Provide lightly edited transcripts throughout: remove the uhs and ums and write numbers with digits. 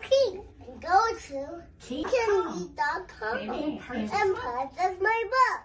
Key. Go to keycandy.com and purchase my book.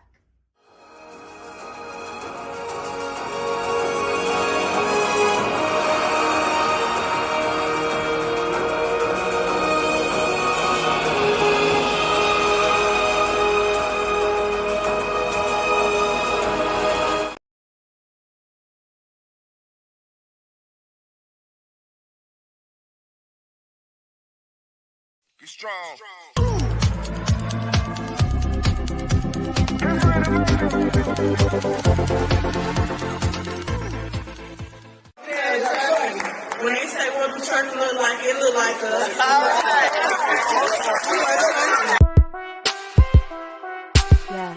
Be strong. When they say what the church look like, it look like us. Yeah.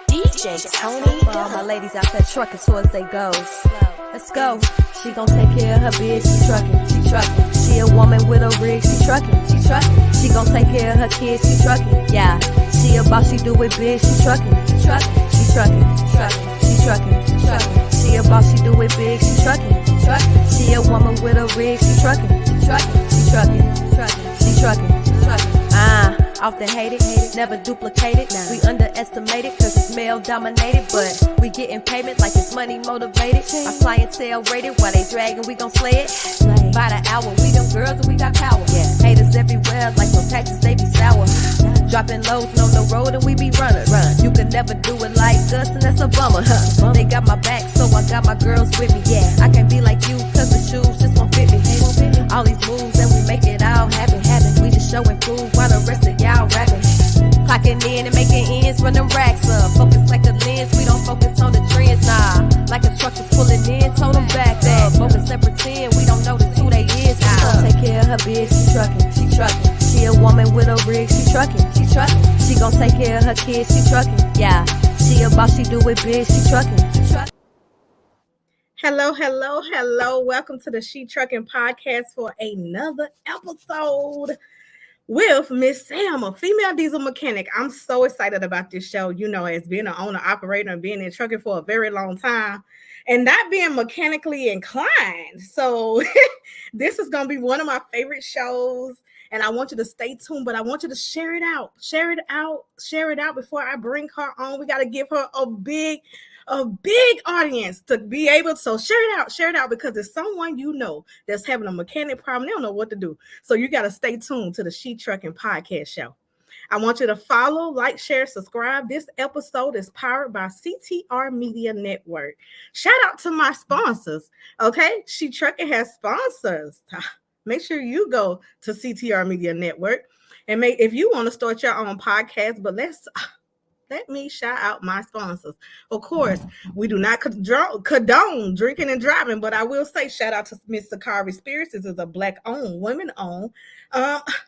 DJ Tony. For all my ladies out there trucking towards they goals. Let's go. She gon' take care of her biz, she trucking. She a woman with a rig, she trucking. She gon' take care of her kids, she trucking. Yeah. She a boss, she do it big, she trucking. She trucking. She a boss, she do it big, she trucking. She a woman with a rig, she trucking. She trucking. Often hated, never duplicated. We underestimated cause it's male dominated, but we getting payment like it's money motivated. Our clientele rated while they dragging, we gon' slay it. By the hour, we them girls and we got power. Haters everywhere like some taxes, they be sour. Dropping lows on the road and we be runners. You can never do it like us and that's a bummer. They got my back so I got my girls with me. I can't be like you cause the shoes just won't fit me. All these moves and we make it all happen. We just showing proof while the rest of y'all rapping. Clocking in and making ends, running racks up. Focus like a lens, we don't focus on the trends, nah. Like a truck is pulling in, told them back up. Focus and pretend we don't notice who they is. She gon' take care of her biz, she trucking. She a woman with a rig, she trucking. She gon' take care of her kids, she trucking. Yeah, she a boss, she do it big, she trucking. Hello. Welcome to the She Trucking Podcast for another episode with Miss Sam, a female diesel mechanic. I'm so excited about this show, as being an owner, operator, and being in trucking for a very long time and not being mechanically inclined. So this is going to be one of my favorite shows. And I want you to stay tuned, but I want you to share it out before I bring her on. We got to give her a big audience to be able to. So share it out because there's someone that's having a mechanic problem. They don't know what to do. So you got to stay tuned to the She Trucking Podcast show. I want you to follow, like, share, subscribe. This episode is powered by CTR Media Network. Shout out to my sponsors. Okay, She Trucking has sponsors. Make sure you go to CTR Media Network and if you want to start your own podcast, but let me shout out my sponsors. Of course, we do not condone drinking and driving, but I will say shout out to Miss Sharae Spirits. This is a Black-owned, women-owned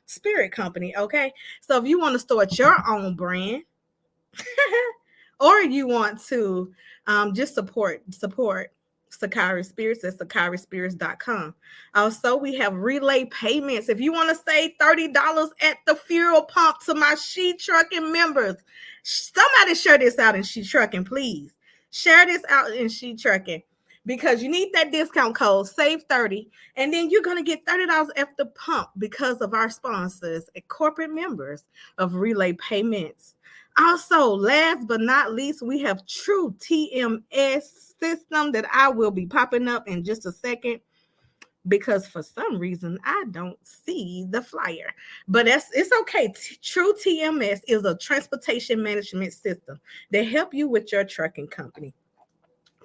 spirit company, okay? So if you want to start your own brand or you want to just support Sharae Spirits, that's SharaeSpirits.com. Also, we have relay payments. If you want to save $30 at the fuel pump to my She Trucking members, somebody share this out in She Trucking, please. Share this out in She Trucking because you need that discount code, save 30, and then you're going to get $30 at the pump because of our sponsors and corporate members of relay payments. Also, last but not least, we have True TMS system that I will be popping up in just a second because for some reason I don't see the flyer, but it's okay. True TMS is a transportation management system that help you with your trucking company.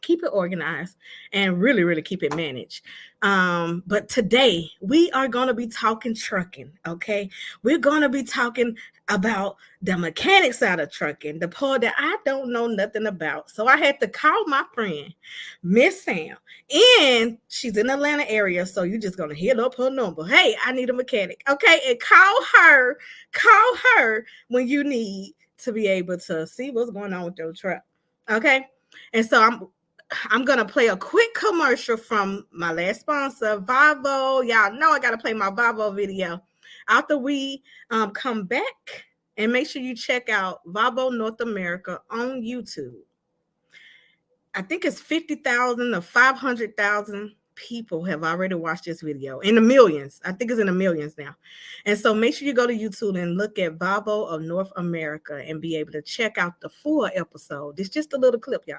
Keep it organized and really, really keep it managed. But today we are going to be talking trucking. Okay. We're going to be talking about the mechanic side of trucking, the part that I don't know nothing about. So I had to call my friend, Miss Sam, and she's in the Atlanta area. So you're just going to hit up her number. Hey, I need a mechanic. Okay. And call her when you need to be able to see what's going on with your truck. Okay. And so I'm going to play a quick commercial from my last sponsor, Volvo. Y'all know I got to play my Volvo video. After we come back, and make sure you check out Volvo North America on YouTube. I think it's 50,000 or 500,000 people have already watched this video, in the millions. I think it's in the millions now. And so make sure you go to YouTube and look at Volvo of North America and be able to check out the full episode. It's just a little clip, y'all.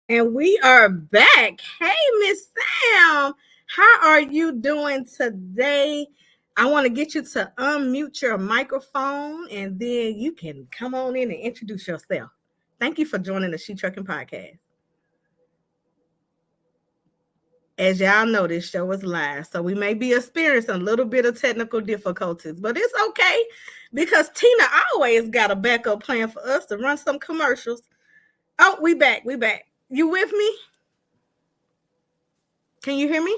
And we are back. Hey, Miss Sam, how are you doing today? I want to get you to unmute your microphone, and then you can come on in and introduce yourself. Thank you for joining the She Trucking Podcast. As y'all know, this show is live, so we may be experiencing a little bit of technical difficulties, but it's okay because Tina always got a backup plan for us to run some commercials. Oh, we back. You with me? Can you hear me?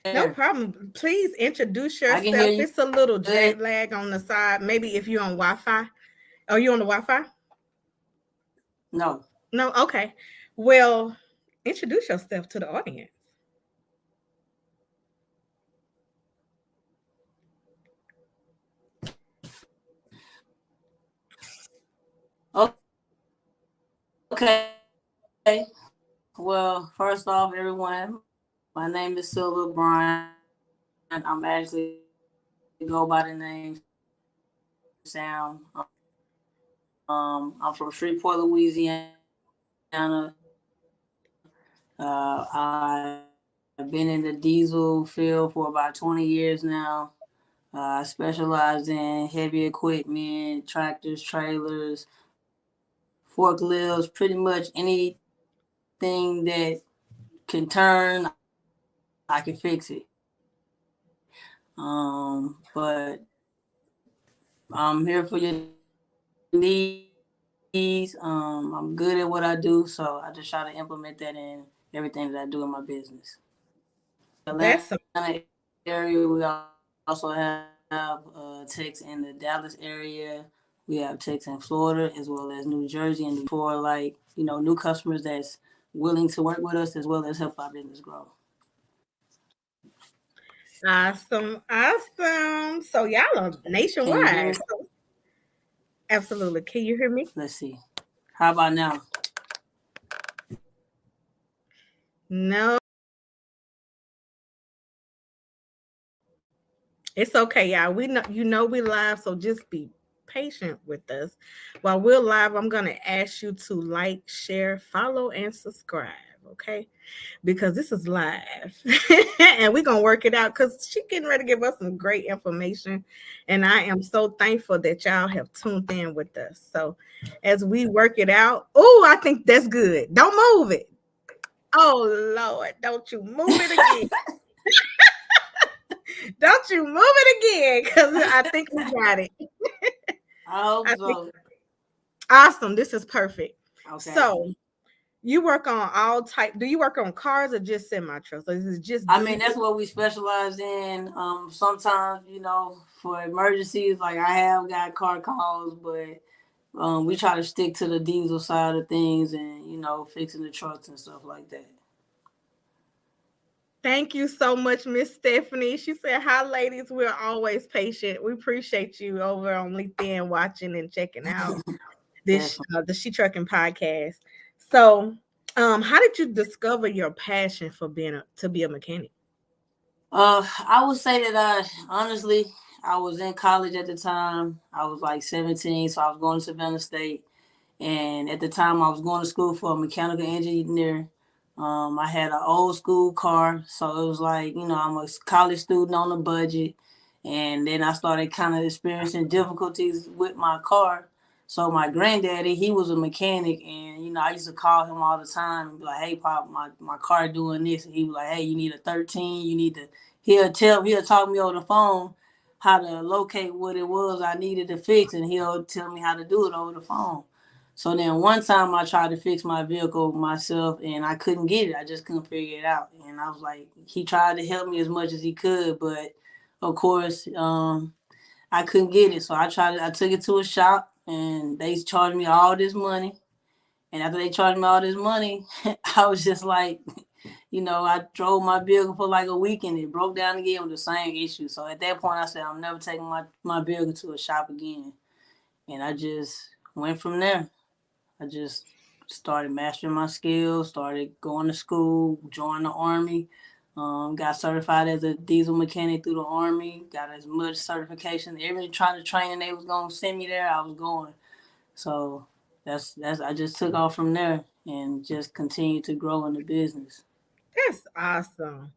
No problem. Please introduce yourself. It's a little jet lag on the side. Maybe if you're on Wi-Fi. Are you on the Wi-Fi? No. No? Okay. Well, introduce yourself to the audience. Okay. Well, first off, everyone, my name is Sillia Bryant. I'm actually go by the name Sam. I'm from Shreveport, Louisiana. I've been in the diesel field for about 20 years now. I specialize in heavy equipment, tractors, trailers, forklifts, pretty much anything that can turn, I can fix it. But I'm here for your needs. I'm good at what I do, so I just try to implement that in everything that I do in my business. That's Atlanta area. We also have techs in the Dallas area. We have techs in Florida as well as New Jersey and for new customers that's willing to work with us as well as help our business grow. Awesome. So y'all are nationwide. Absolutely. Can you hear me? Let's see. How about now? No. It's okay, y'all. We know we live, so just be patient with us. While we're live, I'm gonna ask you to like, share, follow, and subscribe, okay? Because this is live. And we're gonna work it out because she's getting ready to give us some great information. And I am so thankful that y'all have tuned in with us. So as we work it out, I think that's good. Don't move it. Oh Lord, don't you move it again. Don't you move it again, because I think we got it. I hope so. Awesome. This is perfect. Okay. So you work on all type. Do you work on cars or just semi-trucks? Or is it just? I mean, that's what we specialize in. Sometimes, for emergencies, like I have got car calls, but we try to stick to the diesel side of things and, fixing the trucks and stuff like that. Thank you so much, Miss Stephanie. She said, hi, ladies. We're always patient. We appreciate you over on LinkedIn watching and checking out this the She Trucking Podcast. So, how did you discover your passion for to be a mechanic? I would say that I was in college at the time. I was like 17, so I was going to Savannah State. And at the time, I was going to school for a mechanical engineer. I had an old school car, so it was like, I'm a college student on a budget. And then I started kind of experiencing difficulties with my car. So my granddaddy, he was a mechanic, and, I used to call him all the time and be like, hey, Pop, my car doing this. And he was like, hey, you need a 13. You need to, he'll talk me over the phone. how to locate what it was I needed to fix, and he'll tell me how to do it over the phone. So then one time I tried to fix my vehicle myself and I couldn't get it. I just couldn't figure it out. And I was like, he tried to help me as much as he could, but of course, I couldn't get it. So I took it to a shop and they charged me all this money. And after they charged me all this money, I was just like, I drove my vehicle for like a week and it broke down again with the same issue. So at that point I said, I'm never taking my vehicle to a shop again. And I just went from there. I just started mastering my skills, started going to school, joined the Army, got certified as a diesel mechanic through the Army, got as much certification. Every trying to training they was going to send me there, I was going. So that's I just took off from there and just continued to grow in the business. That's awesome.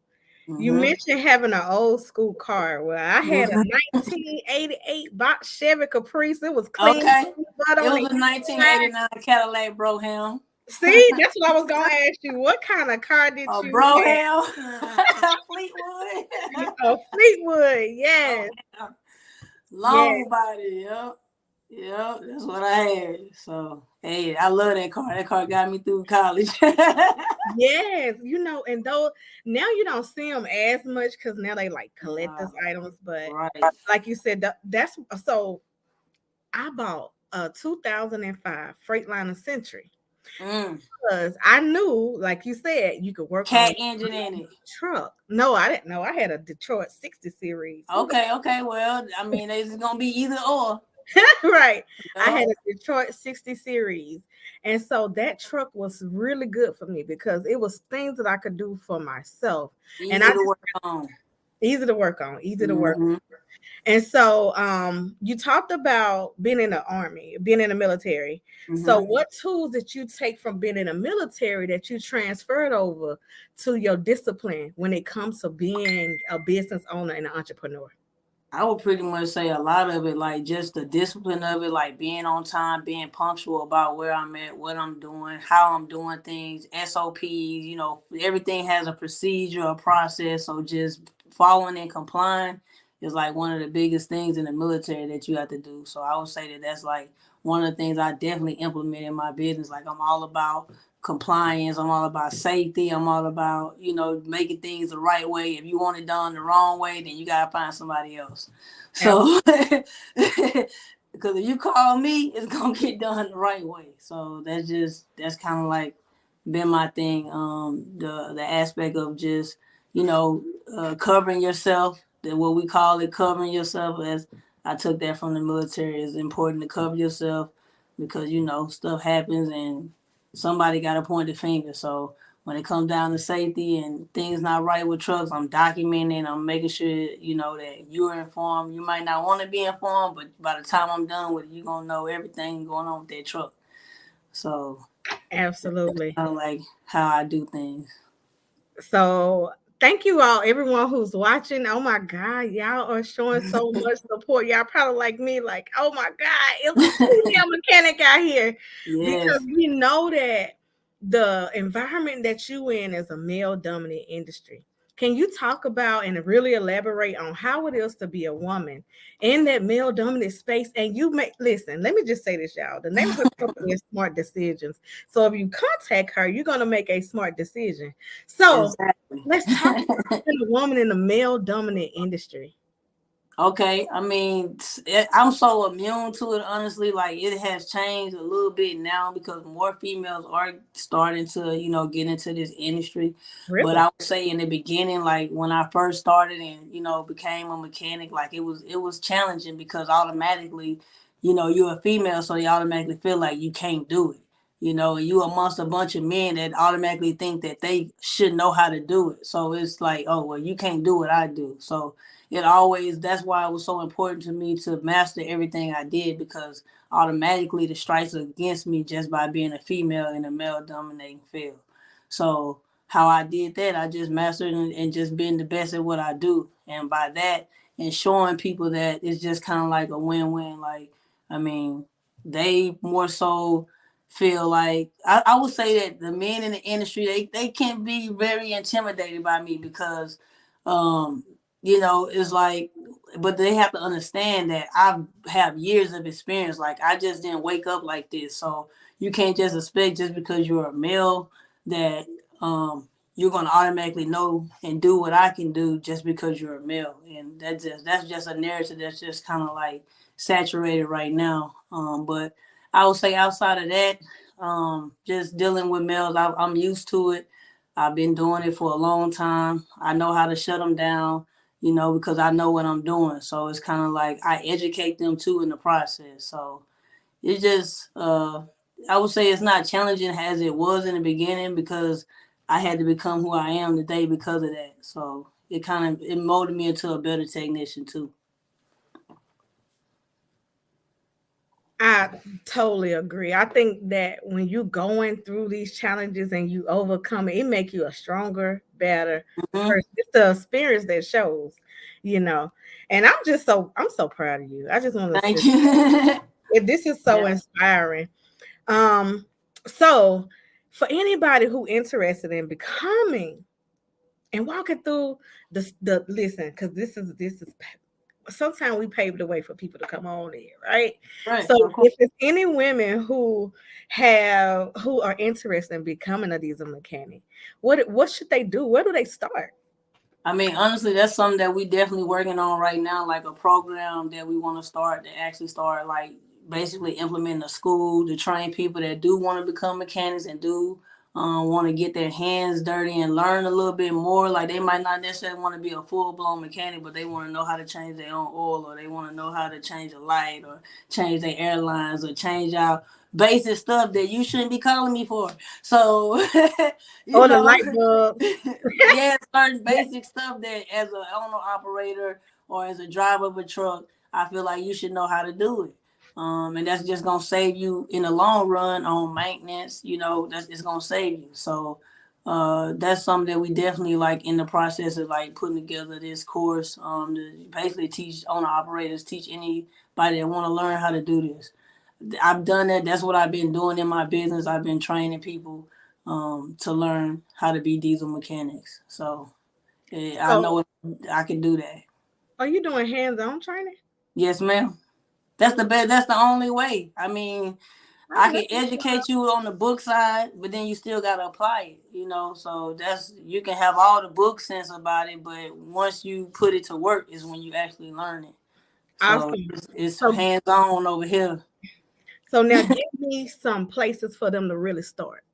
You mentioned having an old school car. Well, I had a 1988 box Chevy Caprice. It was clean. Okay. It was a 1989 Cadillac Brougham. See, that's what I was going to ask you. What kind of car did you Brougham. Fleetwood. Fleetwood, yes. Long body, yep. Yep, that's what I had. So, hey, I love that car. That car got me through college. Yes, and though now you don't see them as much because now they like collector's items, but like you said, that's so. I bought a 2005 Freightliner Century because I knew, like you said, you could work cat engine in it. Truck. No, I didn't know. I had a Detroit 60 series. Okay. Well, I mean, it's gonna be either or. Right. I had a Detroit 60 series. And so that truck was really good for me because it was things that I could do for myself. Easy to work on. And so you talked about being in the Army, being in the military. So what tools did you take from being in the military that you transferred over to your discipline when it comes to being a business owner and an entrepreneur? I would pretty much say a lot of it, like just the discipline of it, like being on time, being punctual about where I'm at, what I'm doing, how I'm doing things, SOPs, everything has a procedure, a process. So just following and complying is like one of the biggest things in the military that you have to do. So I would say that that's like one of the things I definitely implement in my business. Like I'm all about compliance. I'm all about safety. I'm all about, making things the right way. If you want it done the wrong way, then you got to find somebody else. So, because if you call me, it's going to get done the right way. So that's kind of like been my thing. The aspect of just, covering yourself, what we call it, covering yourself, as I took that from the military. It's important to cover yourself because, stuff happens and somebody got to point the finger. So when it comes down to safety and things not right with trucks, I'm documenting, I'm making sure, that you're informed. You might not want to be informed, but by the time I'm done with it, you're going to know everything going on with that truck. So absolutely. I like how I do things. So thank you all, everyone who's watching. Oh my God, y'all are showing so much support. Y'all probably like me, like, oh my God, it's a female mechanic out here. Yes. Because we know that the environment that you in is a male-dominant industry. Can you talk about and really elaborate on how it is to be a woman in that male-dominant space? And listen, let me just say this, y'all. The name of the company is Smart Decisions. So if you contact her, you're going to make a smart decision. So let's talk about a woman in the male-dominant industry. Okay, I mean, I'm so immune to it, honestly. Like, it has changed a little bit now because more females are starting to, get into this industry. Really? But I would say in the beginning, like when I first started and, became a mechanic, like it was challenging because automatically, you're a female, so they automatically feel like you can't do it. You amongst a bunch of men that automatically think that they should know how to do it. So it's like, oh, well, you can't do what I do. So that's why it was so important to me to master everything I did, because automatically the strikes are against me just by being a female in a male-dominating field. So how I did that, I just mastered and just being the best at what I do. And by that, and showing people that it's just kind of like a win-win. Like, I mean, they more so feel like, I would say that the men in the industry, they can be very intimidated by me because, it's like but they have to understand that I have years of experience. Like I just didn't wake up like this. So you can't just expect just because you're a male that you're gonna automatically know and do what I can do just because you're a male. And that's just a narrative that's just kind of like saturated right now. But I would say outside of that, just dealing with males, I'm used to it. I've been doing it for a long time. I know how to shut them down, because I know what I'm doing. So it's kind of like I educate them too in the process. So it's just, I would say it's not challenging as it was in the beginning because I had to become who I am today because of that. So it molded me into a better technician too. I totally agree. I think that when you're going through these challenges and you overcome it, it makes you a stronger, better person. It's the experience that shows, And I'm so proud of you. I just want to Thank you. This is so inspiring. So for anybody who interested in becoming and walking through the listen, because this is sometimes we pave the way for people to come on in, right? So if there's any women who are interested in becoming a diesel mechanic, what should they do? Where do they start? I mean, honestly, that's something that we definitely working on right now, like a program that we want to start to actually start like basically implementing a school to train people that do want to become mechanics and do want to get their hands dirty and learn a little bit more. Like they might not necessarily want to be a full-blown mechanic, but they want to know how to change their own oil, or they want to know how to change a light or change their airlines or change out basic stuff that you shouldn't be calling me for. So, the light bulb. Yeah, certain basic stuff that as an owner operator or as a driver of a truck, I feel like you should know how to do it. And that's just gonna save you in the long run on maintenance. It's gonna save you. So that's something that we definitely like in the process of like putting together this course to basically teach owner operators, teach anybody that want to learn how to do this. I've done that. That's what I've been doing in my business. I've been training people to learn how to be diesel mechanics. So I know I can do that. Are you doing hands-on training? Yes, ma'am. That's the best. That's the only way. I mean, I can educate you on the book side, but then you still gotta apply it. So you can have all the book sense about it, but once you put it to work is when you actually learn it. So awesome. It's hands-on over here. So now give me some places for them to really start.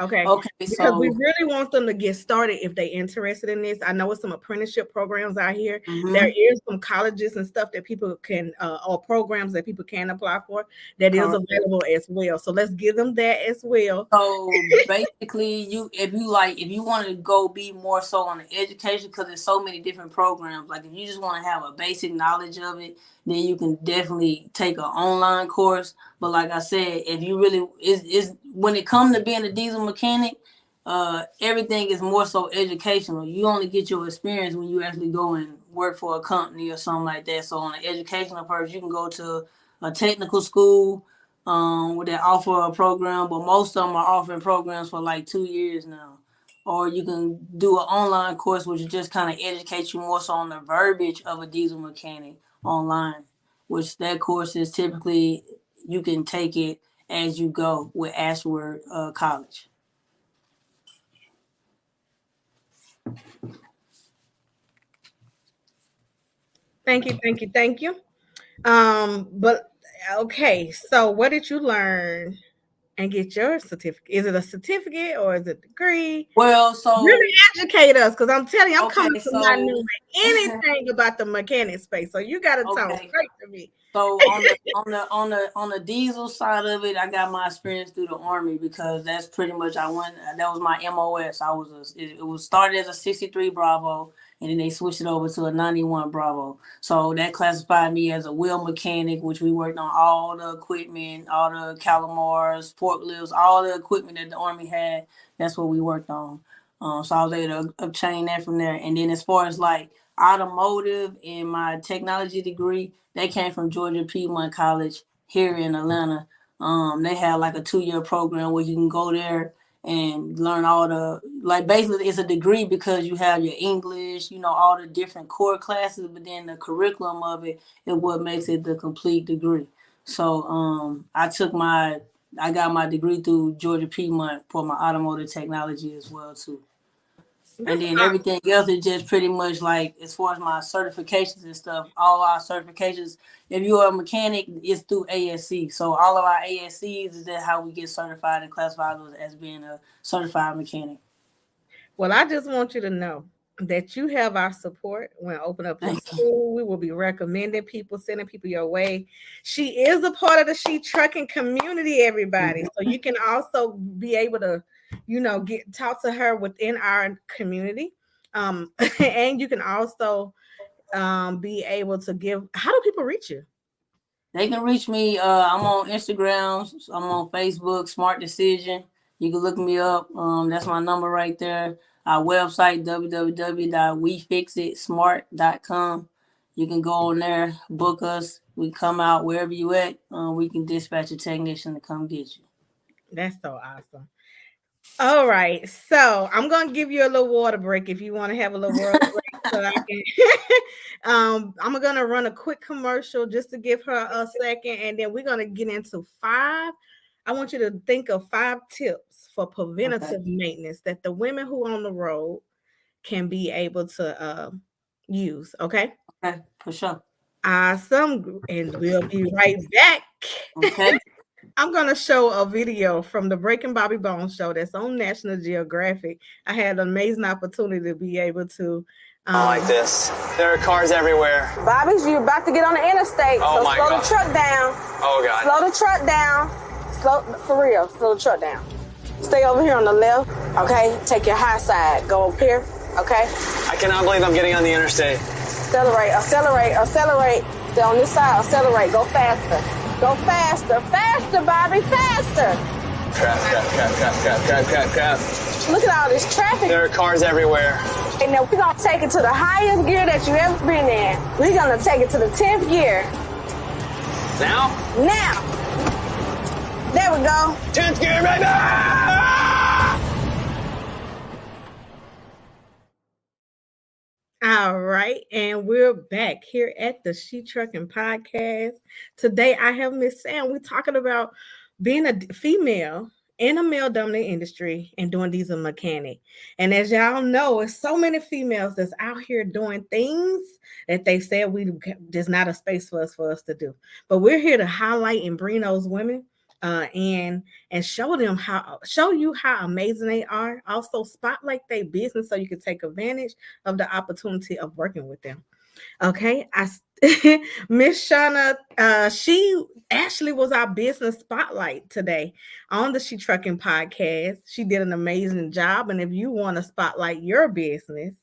Okay. Because we really want them to get started if they're interested in this. I know it's some apprenticeship programs out here. Mm-hmm. There is some colleges and stuff that people can or programs that people can apply for that is available as well. So let's give them that as well. So basically, if you want to go be more so on the education, because there's so many different programs. Like if you just want to have a basic knowledge of it, then you can definitely take an online course. But like I said, if you really is when it comes to being a diesel mechanic, everything is more so educational. You only get your experience when you actually go and work for a company or something like that. So on an educational purpose, you can go to a technical school where they offer a program, but most of them are offering programs for like 2 years now. Or you can do an online course, which just kind of educates you more so on the verbiage of a diesel mechanic online, which that course is typically you can take it as you go with Ashford College. Thank you. But okay, so what did you learn and get your certificate? Is it a certificate or is it a degree? Well, so really educate us, because I'm telling you, I'm coming from not knowing anything about the mechanic space. So you got to talk straight to me. So on the diesel side of it, I got my experience through the Army, because that's pretty much that was my MOS. It was started as a 63 Bravo, and then they switched it over to a 91 Bravo. So that classified me as a wheel mechanic, which we worked on all the equipment, all the Calamars, forklifts, all the equipment that the Army had. That's what we worked on. So I was able to obtain that from there. And then as far as like automotive and my technology degree, they came from Georgia Piedmont College here in Atlanta. They had like a 2-year program where you can go there and learn all the, like, basically it's a degree because you have your English, you know, all the different core classes, but then the curriculum of it is what makes it the complete degree. So I got my degree through Georgia Piedmont for my automotive technology as well too. And then everything else is just pretty much like, as far as my certifications and stuff, all our certifications, if you're a mechanic, it's through ASC. So all of our ASCs is that how we get certified and classified as being a certified mechanic. Well, I just want you to know that you have our support when I open up the school. We will be recommending people, sending people your way. She is a part of the She Trucking community, everybody. So you can also be able to, you know, talk to her within our community. And you can also be able to give. How do people reach you? They can reach me. I'm on Instagram. I'm on Facebook, Smart Decision. You can look me up. That's my number right there. Our website, www.wefixitsmart.com. You can go on there, book us. We come out wherever you at. We can dispatch a technician to come get you. That's so awesome. All right, so I'm gonna give you a little water break if you want to have a little water break. So I can. I'm gonna run a quick commercial just to give her a second, and then we're gonna get into 5. I want you to think of 5 tips for preventative maintenance that the women who are on the road can be able to use. Okay. Okay, for sure. Awesome, and we'll be right back. Okay. I'm going to show a video from the Breaking Bobby Bones show that's on National Geographic. I had an amazing opportunity to be able to. Like this. There are cars everywhere. Bobby's, you're about to get on the interstate. Oh, so slow the truck down. Oh, God. Slow the truck down. For real, slow the truck down. Stay over here on the left, okay? Take your high side. Go up here, okay? I cannot believe I'm getting on the interstate. Accelerate. Stay on this side, accelerate. Go faster. Go faster. Faster, Bobby, faster. Crap. Look at all this traffic. There are cars everywhere. And now we're going to take it to the highest gear that you've ever been in. We're going to take it to the 10th gear. Now? Now. There we go. 10th gear, baby! All right, and we're back here at the She Trucking Podcast. Today I have Miss Sam. We're talking about being a female in a male-dominated industry and doing diesel mechanic. And as y'all know, there's so many females that's out here doing things that they said there's not a space for us to do. But we're here to highlight and bring those women and show you how amazing they are. Also spotlight their business so you can take advantage of the opportunity of working with them. Okay, Miss Shauna, she actually was our business spotlight today on the She Trucking Podcast. She did an amazing job, and if you want to spotlight your business,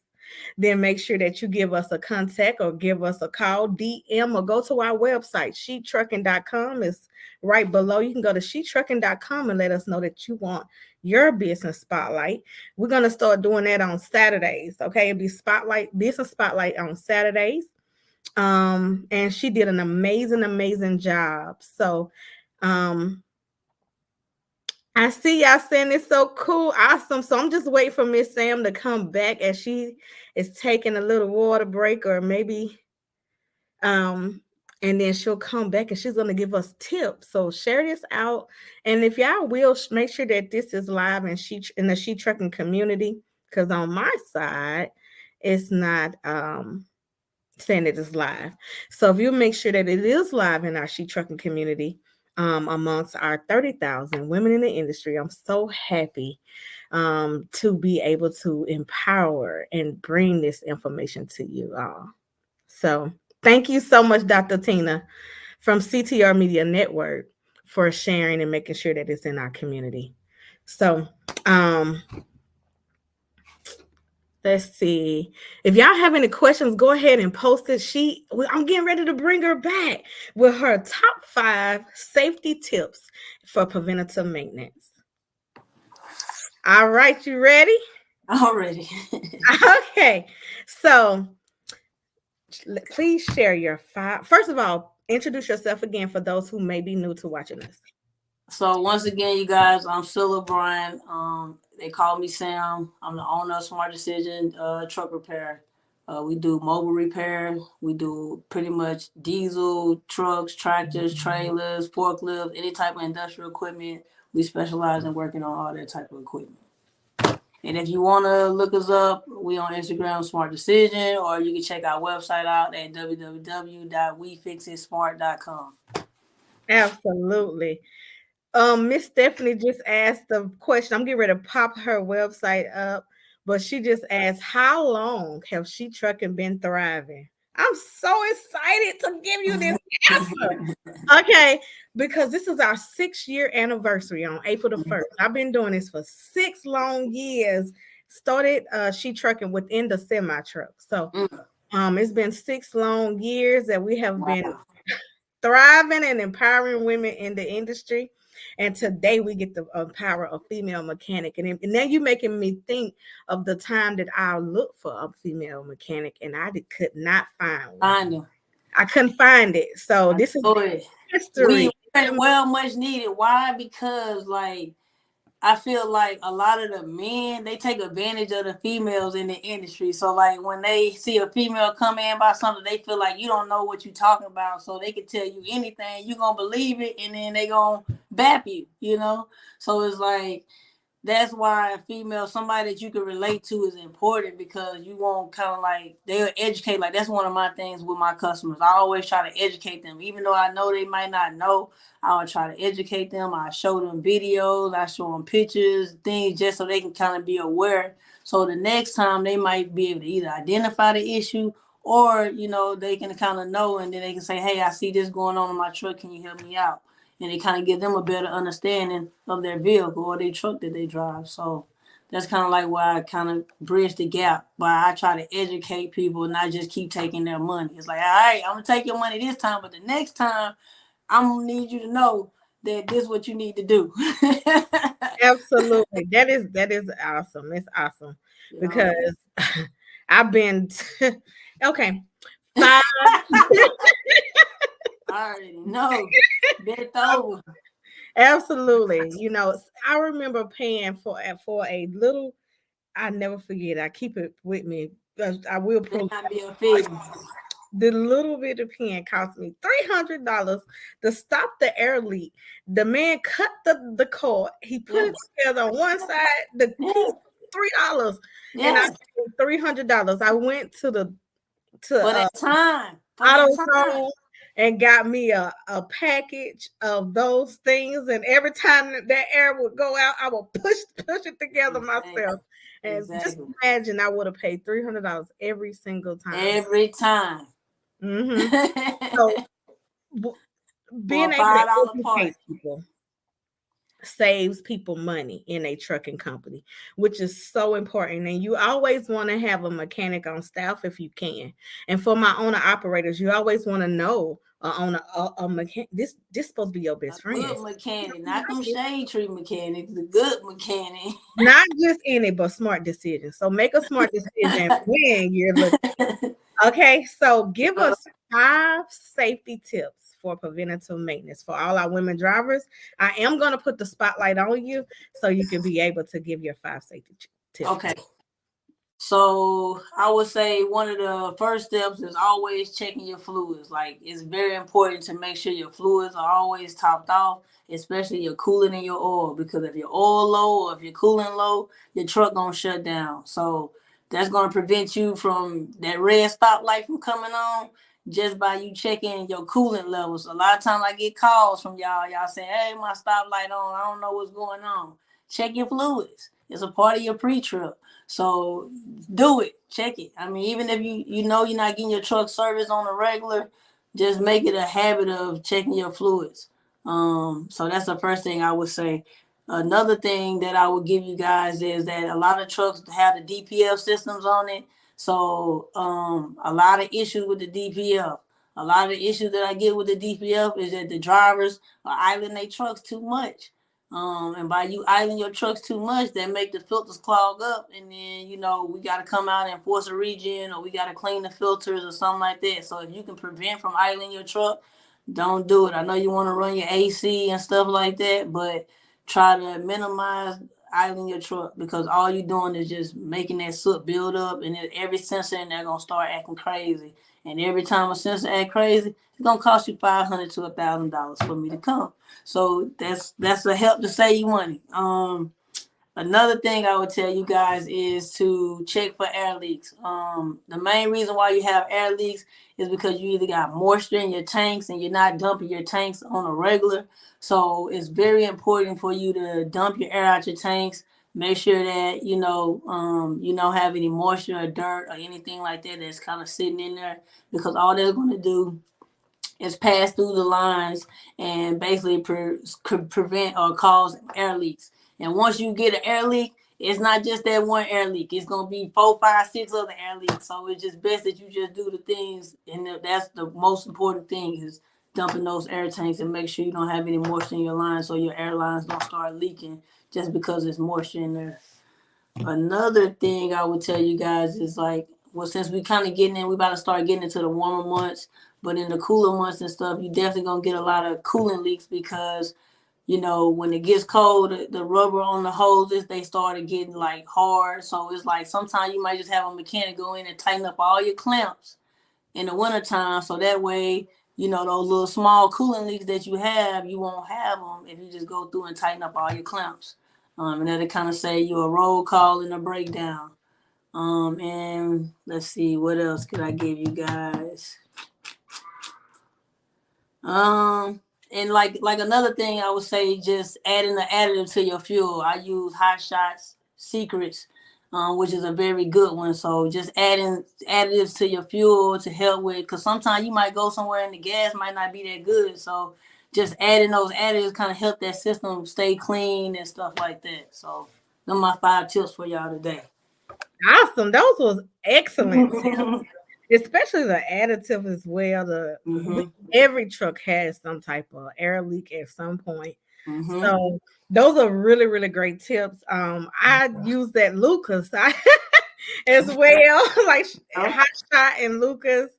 then make sure that you give us a contact or give us a call, DM, or go to our website. SheTrucking.com is right below. You can go to SheTrucking.com and let us know that you want your business spotlight. We're going to start doing that on Saturdays. Okay, it'll be business spotlight on Saturdays. And she did an amazing job. So I see y'all saying it's so cool, awesome. So I'm just waiting for Miss Sam to come back as she is taking a little water break, or maybe and then she'll come back and she's going to give us tips. So share this out, and if y'all will, make sure that this is live in the She Trucking community, because on my side it's not saying it is live. So if you make sure that it is live in our She Trucking community, amongst our 30,000 women in the industry, I'm so happy to be able to empower and bring this information to you all. So thank you so much, Dr. Tina from CTR Media Network, for sharing and making sure that it's in our community. So let's see. If y'all have any questions, go ahead and post it. I'm getting ready to bring her back with her top 5 safety tips for preventative maintenance. All right, you ready? I'm ready. Okay. So please share your 5. First of all, introduce yourself again for those who may be new to watching us. So once again, you guys, I'm Sillia Bryant. They call me Sam. I'm the owner of Smart Decision Truck Repair. We do mobile repair. We do pretty much diesel trucks, tractors, trailers, forklifts, any type of industrial equipment. We specialize in working on all that type of equipment. And if you want to look us up, we on Instagram, Smart Decision, or you can check our website out at www.wefixitsmart.com. Absolutely. Miss Stephanie just asked the question. I'm getting ready to pop her website up, but she just asked, how long have She Trucking been thriving? I'm so excited to give you this answer. Okay, because this is our 6-year anniversary on April the 1st. I've been doing this for 6 long years. Started She Trucking within the semi truck. So it's been 6 long years that we have been thriving and empowering women in the industry. And today we get to empower a female mechanic. And now you're making me think of the time that I looked for a female mechanic and I could not find one. I couldn't find it. So this is history. Well, much needed. Why? Because I feel like a lot of the men, they take advantage of the females in the industry. So like when they see a female come in by something, they feel like you don't know what you're talking about. So they can tell you anything, you're going to believe it, and then they going to bap you, you know? So it's like, that's why a female, somebody that you can relate to is important, because you won't kind of like, they'll educate. Like that's one of my things with my customers. I always try to educate them. Even though I know they might not know, I'll try to educate them. I show them videos, I show them pictures, things, just so they can kind of be aware. So the next time they might be able to either identify the issue, or, you know, they can kind of know, and then they can say, hey, I see this going on in my truck. Can you help me out? And it kind of give them a better understanding of their vehicle or their truck that they drive. So that's kind of like why I kind of bridge the gap, by I try to educate people and not just keep taking their money. It's like, all right, I'm going to take your money this time, but the next time I'm going to need you to know that this is what you need to do. Absolutely. That is awesome. It's awesome. Yeah. Because I've been, okay. 5 I already know. Bent over. Absolutely. You know, I remember paying for a little, I never forget. I keep it with me. I will prove the little bit of pen cost me $300 to stop the air leak. The man cut the cord. He put it together on one side. The key $3, and I paid $300. I went to that time. AutoZone and got me a package of those things. And every time that air would go out, I would push it together myself. And just imagine I would have paid $300 every single time. Every time. Mm-hmm. So being able to educate people saves people money in a trucking company, which is so important. And you always want to have a mechanic on staff if you can. And for my owner operators, you always want to know a mechanic. This supposed to be your best friend. Good mechanic, not them shade tree mechanics. The good mechanic, not just any, but smart decisions. So make a smart decision when you're looking. Okay, so give us 5 safety tips for preventative maintenance for all our women drivers. I am going to put the spotlight on you so you can be able to give your 5 safety tips. Okay. So I would say one of the first steps is always checking your fluids. Like, it's very important to make sure your fluids are always topped off, especially your coolant and your oil, because if your oil low or if your coolant low, your truck gonna shut down. So that's gonna prevent you from that red stoplight from coming on, just by you checking your coolant levels. A lot of times I get calls from y'all saying, hey, my stoplight on, I don't know what's going on. Check your fluids. It's a part of your pre-trip. So do it. Check it. I mean, even if you know you're not getting your truck service on a regular, just make it a habit of checking your fluids. So that's the first thing I would say. Another thing that I would give you guys is that a lot of trucks have the DPF systems on it. So a lot of issues with the DPF. A lot of the issues that I get with the DPF is that the drivers are idling their trucks too much. And by you idling your trucks too much, that make the filters clog up. And then, we got to come out and force a regen, or we got to clean the filters or something like that. So if you can prevent from idling your truck, don't do it. I know you want to run your AC and stuff like that, but try to minimize idling your truck because all you're doing is just making that soot build up, and then every sensor in there gonna start acting crazy. And every time a sensor act crazy, it's gonna cost you $500 to $1,000 for me to come. So that's a help to save you money. Another thing I would tell you guys is to check for air leaks. The main reason why you have air leaks is because you either got moisture in your tanks and you're not dumping your tanks on a regular. So it's very important for you to dump your air out your tanks. Make sure that you don't have any moisture or dirt or anything like that that's kind of sitting in there, because all that's going to do is pass through the lines and basically prevent or cause air leaks. And once you get an air leak, it's not just that one air leak. It's gonna be 4, 5, 6 other air leaks. So it's just best that you just do the things, and that's the most important thing is dumping those air tanks and make sure you don't have any moisture in your lines, so your air lines don't start leaking just because there's moisture in there. Another thing I would tell you guys is since we kind of we about to start getting into the warmer months, but in the cooler months and stuff, you definitely gonna get a lot of coolant leaks because when it gets cold, the rubber on the hoses, they started getting hard. So it's sometimes you might just have a mechanic go in and tighten up all your clamps in the wintertime. So that way, those little small coolant leaks that you have, you won't have them if you just go through and tighten up all your clamps. And that'll kind of save you a roll call and a breakdown. And let's see, what else could I give you guys? And another thing I would say, just adding an additive to your fuel. I use Hot Shots Secrets, which is a very good one. So just adding additives to your fuel to help with, because sometimes you might go somewhere and the gas might not be that good. So just adding those additives kind of help that system stay clean and stuff like that. So those are my 5 tips for y'all today. Awesome. Those was excellent. Especially the additive as well. Every truck has some type of air leak at some point. So those are really, really great tips. I use that Lucas as well, like Hot Shot and Lucas.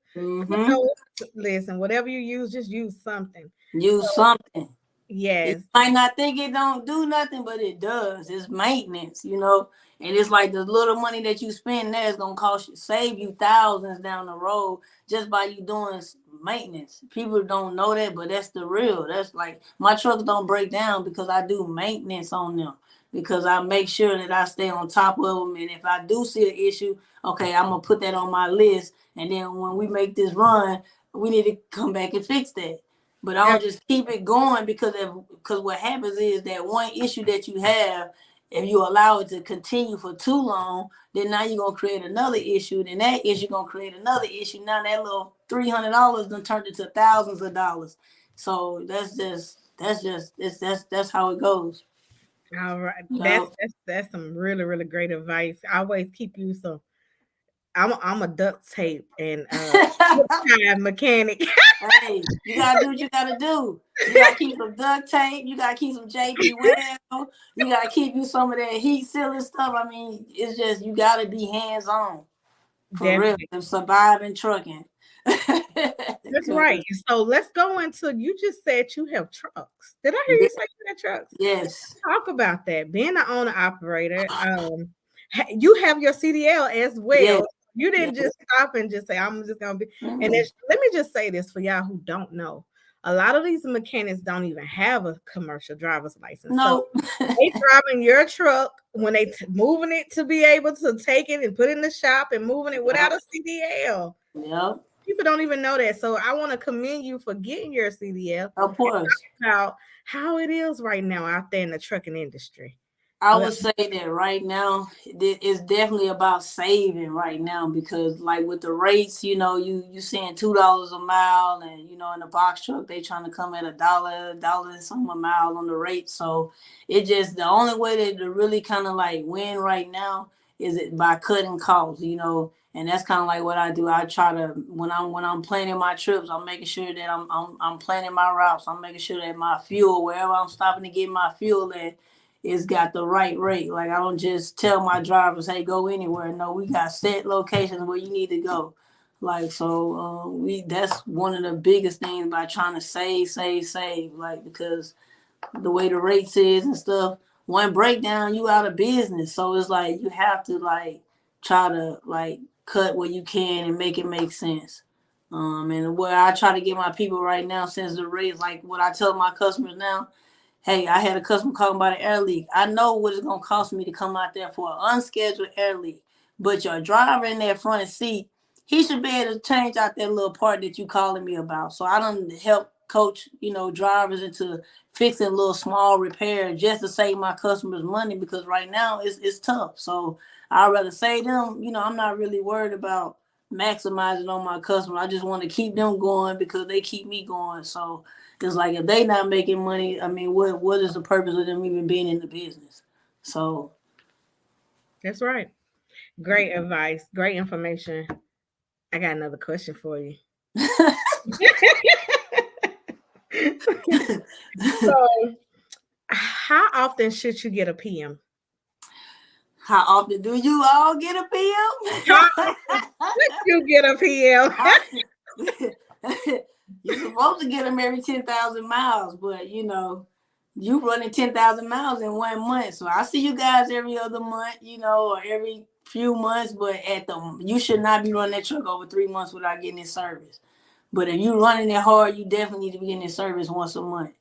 Listen, whatever you use, just use something. Use something. Yes. You might not think it don't do nothing, but it does. It's maintenance, and it's like the little money that you spend there is gonna save you thousands down the road just by you doing maintenance. People don't know that, but that's the real. That's like my trucks don't break down because I do maintenance on them, because I make sure that I stay on top of them. And if I do see an issue, okay, I'm gonna put that on my list. And then when we make this run, we need to come back and fix that. But I don't just keep it going because what happens is that one issue that you have, if you allow it to continue for too long, then now you're gonna create another issue. Then that issue gonna create another issue. Now that little $300 done turned into thousands of dollars. So that's how it goes. All right, that's some really, really great advice. I always keep you some. I'm a duct tape and mechanic. Hey, you gotta do what you gotta do. You gotta keep some duct tape. You gotta keep some JB Weld. You gotta keep you some of that heat sealing stuff. I mean, it's just you gotta be hands on for real and surviving trucking. That's right. So let's go into. You just said you have trucks. Did I hear you say you have trucks? Yes. Talk about that. Being an owner operator, you have your CDL as well. Yes. You didn't just stop and just say, I'm just going to be. And let me just say this for y'all who don't know. A lot of these mechanics don't even have a commercial driver's license. No. So they driving your truck when they moving it to be able to take it and put it in the shop and moving it without a CDL. Yeah. People don't even know that. So I want to commend you for getting your CDL. Of course. About how it is right now out there in the trucking industry. I would say that right now it's definitely about saving right now, because like with the rates, you seeing $2 a mile, and in the box truck they trying to come at $1 and some a mile on the rate. So it just, the only way to really kind of like win right now is it by cutting costs, and that's kind of like what I do. I try to, when I'm planning my trips, I'm making sure that I'm planning my routes. I'm making sure that my fuel, wherever I'm stopping to get my fuel at, it's got the right rate. Like I don't just tell my drivers, hey, go anywhere. No, we got set locations where you need to go. Like, so that's one of the biggest things by trying to save, like, because the way the rates is and stuff, one breakdown, you out of business. So it's like you have to like try to like cut what you can and make it make sense. And where I try to get my people right now, since the rates, like what I tell my customers now, hey, I had a customer calling about an air leak. I know what it's gonna cost me to come out there for an unscheduled air leak, but your driver in that front seat, he should be able to change out that little part that you calling me about. So I done help coach, drivers into fixing little small repairs just to save my customers money, because right now it's tough. So I'd rather save them. I'm not really worried about maximizing on my customer. I just want to keep them going because they keep me going. So it's like if they not making money, I mean, what is the purpose of them even being in the business? So that's right. Great advice. Great information. I got another question for you. So, how often should you get a PM? How often do you all get a PM? How often should you get a PM? You're supposed to get them every 10,000 miles, but you running 10,000 miles in 1 month. So I see you guys every other month, or every few months, but you should not be running that truck over 3 months without getting it service. But if you're running it hard, you definitely need to be getting it service once a month.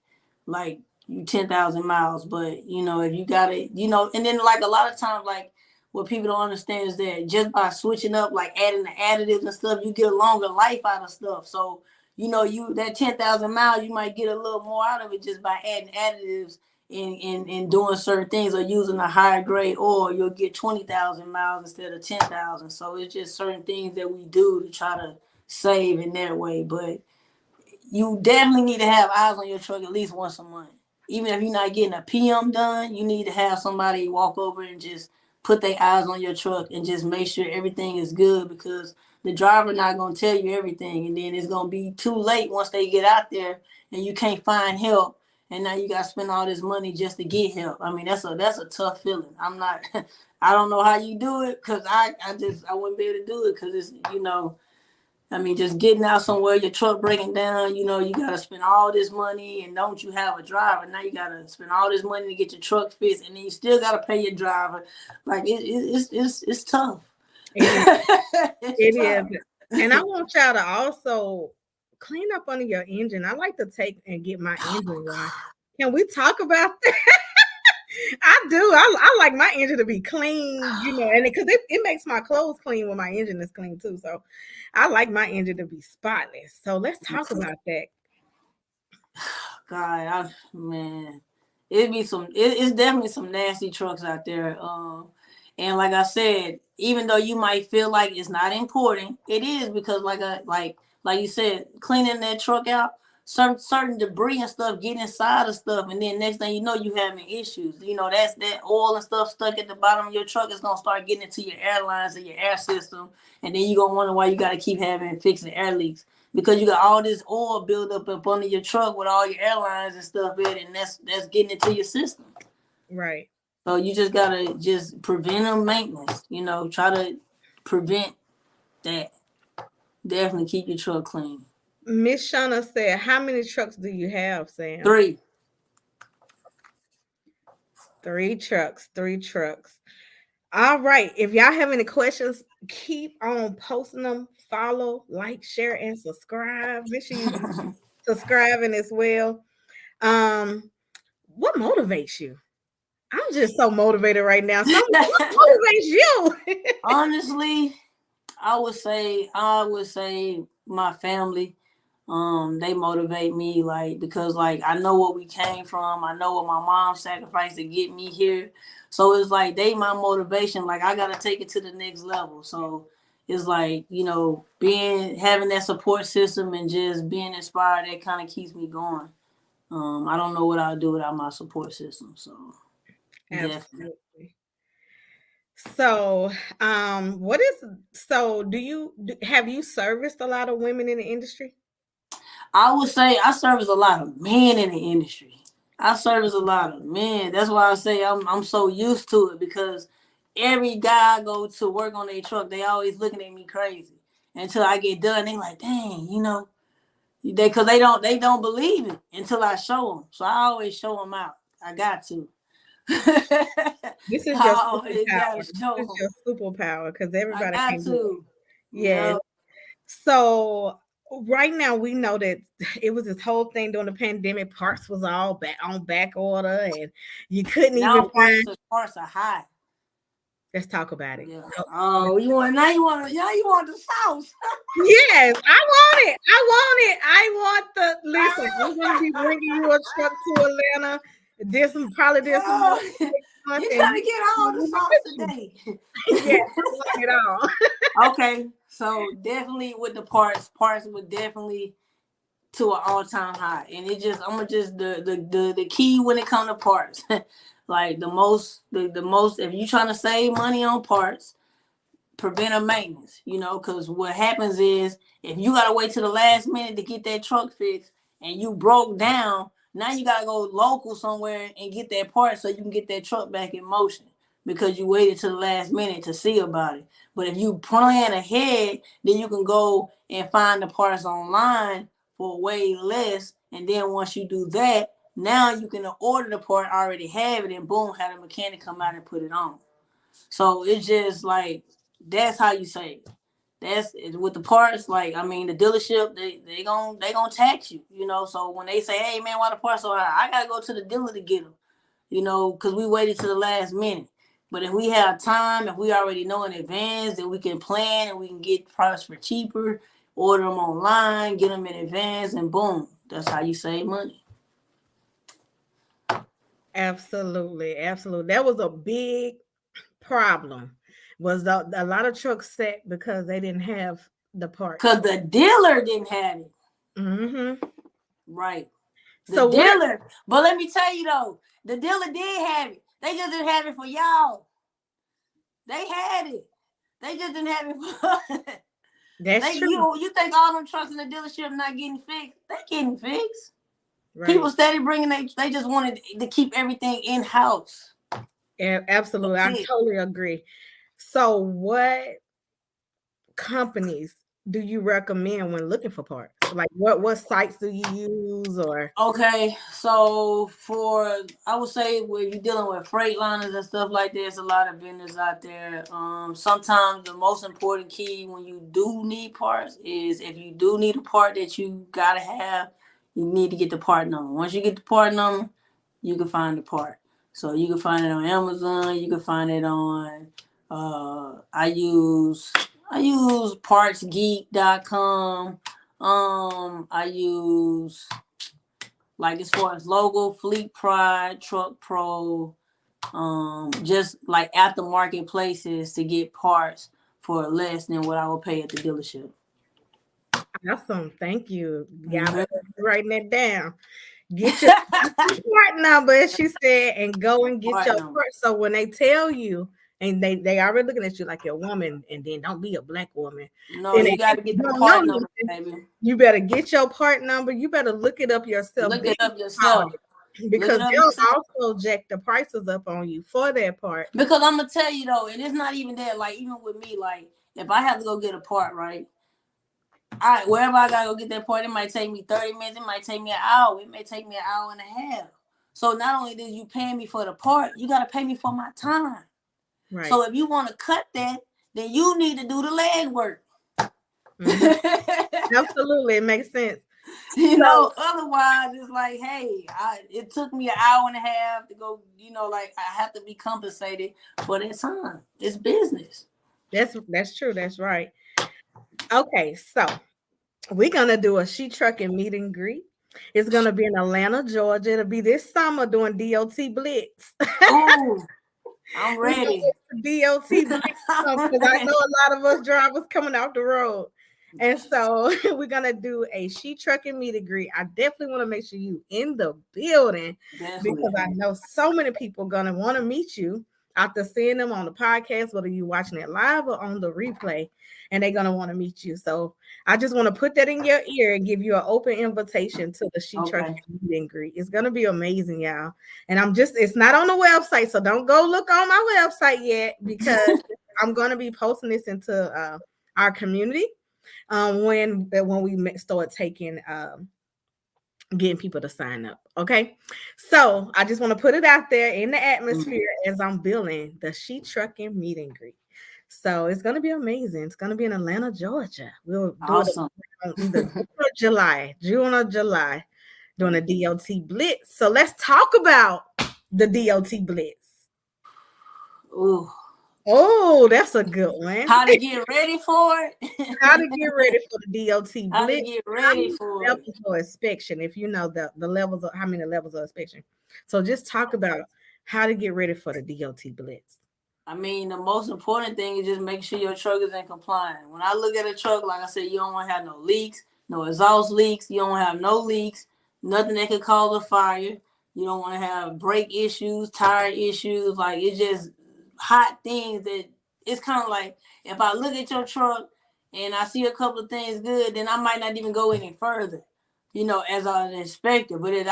Like you 10,000 miles. But if you got it, and then like a lot of times, like what people don't understand is that just by switching up, like adding the additives and stuff, you get a longer life out of stuff. So that 10,000 miles, you might get a little more out of it just by adding additives and doing certain things, or using a higher grade oil. You'll get 20,000 miles instead of 10,000. So it's just certain things that we do to try to save in that way. But you definitely need to have eyes on your truck at least once a month. Even if you're not getting a PM done, you need to have somebody walk over and just put their eyes on your truck and just make sure everything is good, because the driver not going to tell you everything, and then it's going to be too late once they get out there and you can't find help, and now you got to spend all this money just to get help. I mean, that's a tough feeling. I don't know how you do it, because I wouldn't be able to do it, because it's, I mean, just getting out somewhere, your truck breaking down, you got to spend all this money, and don't you have a driver? Now you got to spend all this money to get your truck fixed, and then you still got to pay your driver. Like, it's tough. It is. And I want y'all to also clean up under your engine. I like to take and get my engine washed. Can we talk about that? I do. I like my engine to be clean, and because it makes my clothes clean when my engine is clean too. So I like my engine to be spotless. So let's talk about that. God, man, it's definitely some nasty trucks out there. And like I said, even though you might feel like it's not important, it is, because like you said, cleaning that truck out, certain debris and stuff get inside of stuff, and then next thing you know, you having issues. That's that oil and stuff stuck at the bottom of your truck is gonna start getting into your airlines and your air system, and then you're gonna wonder why you gotta keep fixing air leaks, because you got all this oil build up under your truck with all your airlines and stuff in it, and that's getting into your system. Right. So you just gotta just preventive maintenance. Try to prevent that. Definitely keep your truck clean. Miss Shauna said, how many trucks do you have, Sam? 3. 3 trucks. All right. If y'all have any questions, keep on posting them. Follow, like, share, and subscribe. Make sure you subscribing as well. What motivates you? I'm just so motivated right now. So what motivates you? Honestly, I would say my family. They motivate me, like, because like I know what we came from. I know what my mom sacrificed to get me here. So it's like they my motivation. Like I gotta take it to the next level. So it's like, having that support system and just being inspired, that kind of keeps me going. I don't know what I'll do without my support system. So absolutely. So have you serviced a lot of women in the industry? I would say I service a lot of men in the industry. I service a lot of men. That's why I say I'm so used to it, because every guy I go to work on their truck, they always looking at me crazy. until I get done. They like, dang, you know, because they don't believe it until I show them. So I always show them out. I got to. This is your I always superpower. gotta This show is 'em. your superpower because I everybody got can do it. to. Yes. Yep. So right now we know that it was this whole thing during the pandemic. Parts was all back on back order, and you couldn't Now even find. parts are high. Let's talk about it. Yeah. Oh, you want the sauce. Yes, I want it. I want the listen. I'm gonna be bringing you a truck to Atlanta. This probably this month. You trying to get all the sauce today? Yes, I want it all. Okay, so definitely with the parts were definitely to an all-time high, and the key when it comes to parts, like the most if you trying to save money on parts, preventive maintenance, you know, because what happens is if you gotta wait to the last minute to get that truck fixed and you broke down, now you gotta go local somewhere and get that part so you can get that truck back in motion because you waited to the last minute to see about it. But if you plan ahead, then you can go and find the parts online for way less. And then once you do that, now you can order the part, already have it, and boom, have the mechanic come out and put it on. So it's just like, that's how you save. That's with the parts. Like, I mean, the dealership, they gonna tax you, you know. So when they say, hey man, why the parts so high? I gotta go to the dealer to get them, you know, because we waited to the last minute. But if we have time, if we already know in advance, then we can plan and we can get parts for cheaper, order them online, get them in advance, and boom, that's how you save money. Absolutely. That was a big problem. Was a lot of trucks set because they didn't have the parts. Because the dealer didn't have it. Mm-hmm. Right. So dealer, but let me tell you though, the dealer did have it. They just didn't have it for y'all. They had it. They just didn't have it for that's true. You think all them trucks in the dealership not getting fixed? They getting fixed. Right. People steady bringing they just wanted to keep everything in house. Yeah, absolutely. I totally agree. So what companies do you recommend when looking for parts? Like what sites do you use? Or okay, so I would say when you're dealing with freight liners and stuff like that, there's a lot of vendors out there. Sometimes the most important key when you do need parts is if you do need a part that you gotta have, you need to get the part number. Once you get the part number, you can find the part. So you can find it on Amazon. You can find it on. I use partsgeek.com. I use, like, as far as logo, Fleet Pride, Truck Pro, just like aftermarket places to get parts for less than what I would pay at the dealership. Awesome. Thank you. Yeah, writing that down. Get your part number, as she said, and go and get your part. So when they tell you, and they already looking at you like you're a woman, and then don't be a black woman. No, you got to get the part number, baby. You better get your part number. You better look it up yourself. Because they'll also jack the prices up on you for that part. Because I'm gonna tell you though, and it's not even that. Like, even with me, like, if I have to go get a part, right? Wherever I gotta go get that part, it might take me 30 minutes, it might take me an hour, it may take me an hour and a half. So not only did you pay me for the part, you gotta pay me for my time. Right. So if you want to cut that, then you need to do the leg work. Mm-hmm. Absolutely, it makes sense. You know, otherwise it's like, hey, it took me an hour and a half to go, you know, like I have to be compensated for that time. It's business. That's true. That's right. Okay, so we're gonna do a She Trucking meet and greet. It's gonna be in Atlanta, Georgia. It'll be this summer doing DOT Blitz. Oh, I'm ready. DOT Blitz, because I know a lot of us drivers coming off the road. And so we're gonna do a She Trucking meet and greet. I definitely want to make sure you in the building, because I know so many people gonna want to meet you after seeing them on the podcast, whether you're watching it live or on the replay, and they're gonna want to meet you. So I just want to put that in your ear and give you an open invitation to the She Trucking meet and greet. It's gonna be amazing, y'all. And it's not on the website, so don't go look on my website yet, because I'm gonna be posting this into our community. when we start taking getting people to sign up. Okay, so I just want to put it out there in the atmosphere as I'm building the She Trucking meet and greet. So it's going to be amazing. It's going to be in Atlanta, Georgia. We'll do Awesome. it either June or July, during the DOT Blitz. So let's talk about the DOT Blitz. Ooh. Oh, that's a good one. How to get ready for it? How to get ready for the DOT Blitz? How to get ready for it? Levels for inspection, if you know the levels of how many levels of inspection. So just talk about how to get ready for the DOT Blitz. I mean, the most important thing is just make sure your truck is in compliance. When I look at a truck, like I said, you don't want to have no leaks, no exhaust leaks. You don't want to have no leaks, nothing that could cause a fire. You don't want to have brake issues, tire issues. Like, it's just hot things that it's kind of like if I look at your truck and I see a couple of things good, then I might not even go any further, as an inspector. But if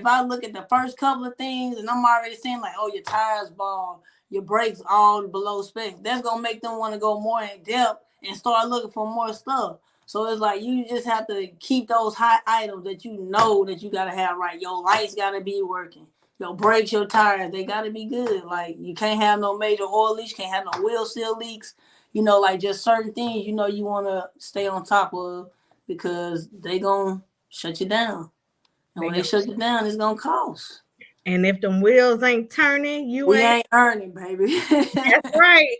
I look at the first couple of things and I'm already seeing like, oh, your tires bald, your brakes all below specs, that's gonna make them want to go more in depth and start looking for more stuff. So it's like you just have to keep those hot items that you know that you gotta have right. Your lights gotta be working. Your brakes, your tires, they gotta be good. Like, you can't have no major oil leaks, can't have no wheel seal leaks. Like just certain things, you want to stay on top of, because they gonna shut you down. And when they shut you down, it's gonna cost. And if them wheels ain't turning, we ain't earning, baby. That's right.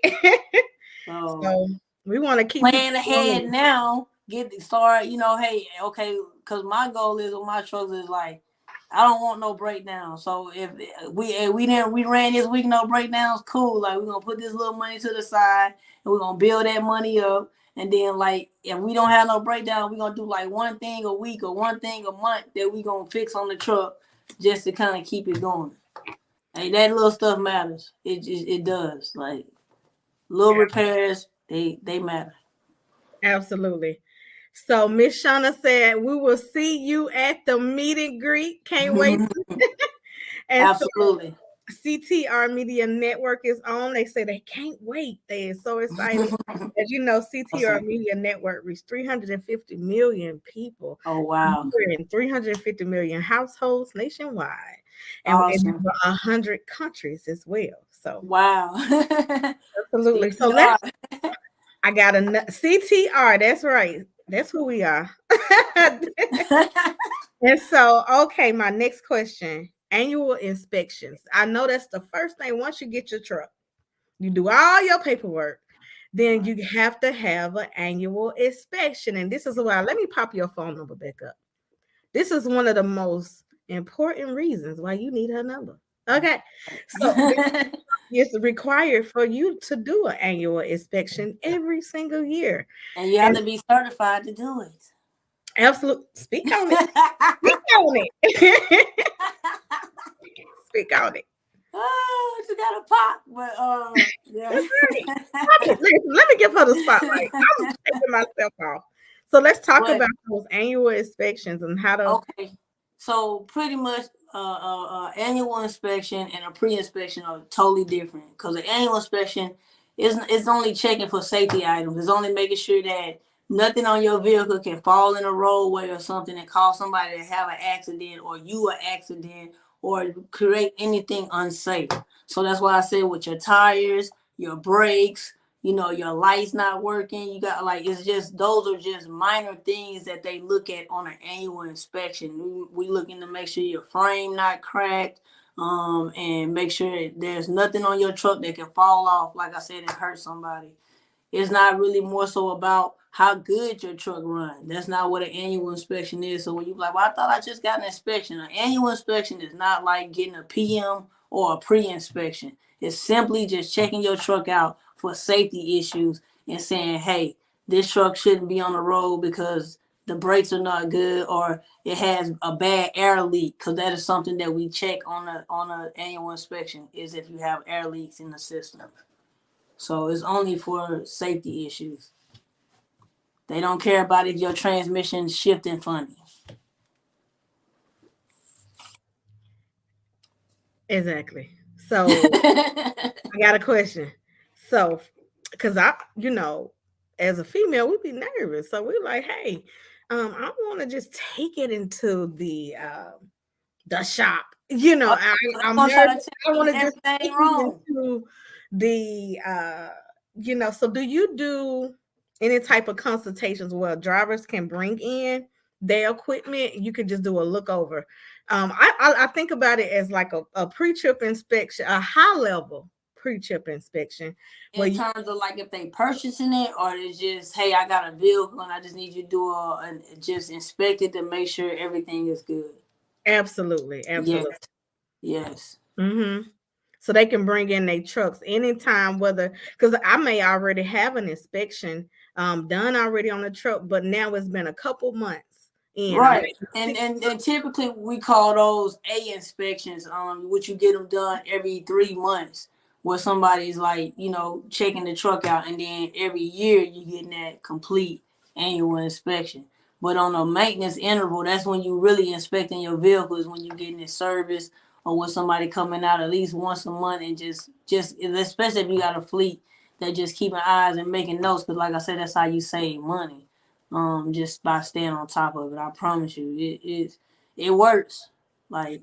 So we want to keep plan ahead now. Get started. Hey, okay, because my goal is with my trucks is like, I don't want no breakdown. So if we ran this week no breakdowns, cool. Like, we're gonna put this little money to the side and we're gonna build that money up. And then, like, if we don't have no breakdown, we're gonna do like one thing a week or one thing a month that we gonna fix on the truck just to kind of keep it going. Hey, that little stuff matters. It does. Like, little repairs, they matter. Absolutely. So Miss Shauna said, we will see you at the meet and greet. Can't wait. And absolutely. So CTR Media Network is on. They say they can't wait. They are so excited. As you know, CTR Media Network reached 350 million people. Oh, wow. In 350 million households nationwide. And in 100 countries as well. So wow. Absolutely. So I got a CTR. That's right. That's who we are. And so, okay, my next question. Annual inspections. I know that's the first thing. Once you get your truck, you do all your paperwork, then you have to have an annual inspection. And this is why, let me pop your phone number back up. This is one of the most important reasons why you need her number. Okay. So it's required for you to do an annual inspection every single year. And you have to be certified to do it. Absolutely. Speak on it. Speak on it. Speak on it. Oh, you got a pop, but yeah. That's right. Let me give her the spotlight. I'm taking myself off. So let's talk about those annual inspections and how to. Okay. So pretty much annual inspection and a pre-inspection are totally different, because the annual inspection is only checking for safety items. It's only making sure that nothing on your vehicle can fall in a roadway or something and cause somebody to have an accident or you an accident or create anything unsafe. So that's why I said with your tires, your brakes, your lights not working, you got those are just minor things that they look at on an annual inspection. We looking to make sure your frame not cracked, and make sure there's nothing on your truck that can fall off, like I said, and hurt somebody. It's not really more so about how good your truck runs. That's not what an annual inspection is. So when you're like, well, I thought I just got an inspection. An annual inspection is not like getting a PM or a pre-inspection. It's simply just checking your truck out for safety issues and saying, hey, this truck shouldn't be on the road because the brakes are not good or it has a bad air leak, because that is something that we check on an annual inspection, is if you have air leaks in the system. So it's only for safety issues. They don't care about if your transmission shifting funny. Exactly. So I got a question. So, because as a female, we'd be nervous. So we're like, hey, I want to just take it into the shop. You know, I'm gonna try to nervous. tell I you want to just everything take it wrong. into the so do you do any type of consultations where drivers can bring in their equipment? You could just do a look over. I think about it as like a pre-trip inspection, a high level pre-trip inspection. In terms of like if they purchasing it, or it's just, hey, I got a vehicle and I just need you to do just inspect it to make sure everything is good. Absolutely. Yes. Mm-hmm. So they can bring in their trucks anytime, whether because I may already have an inspection done already on the truck, but now it's been a couple months in. Right. And typically we call those A inspections, which you get them done every 3 months, where somebody's like, checking the truck out, and then every year you getting that complete annual inspection. But on a maintenance interval, that's when you really inspecting your vehicles, when you're getting it serviced, or when somebody coming out at least once a month and just especially if you got a fleet that just keeping eyes and making notes, because like I said, that's how you save money. Just by staying on top of it. I promise you, it works. Like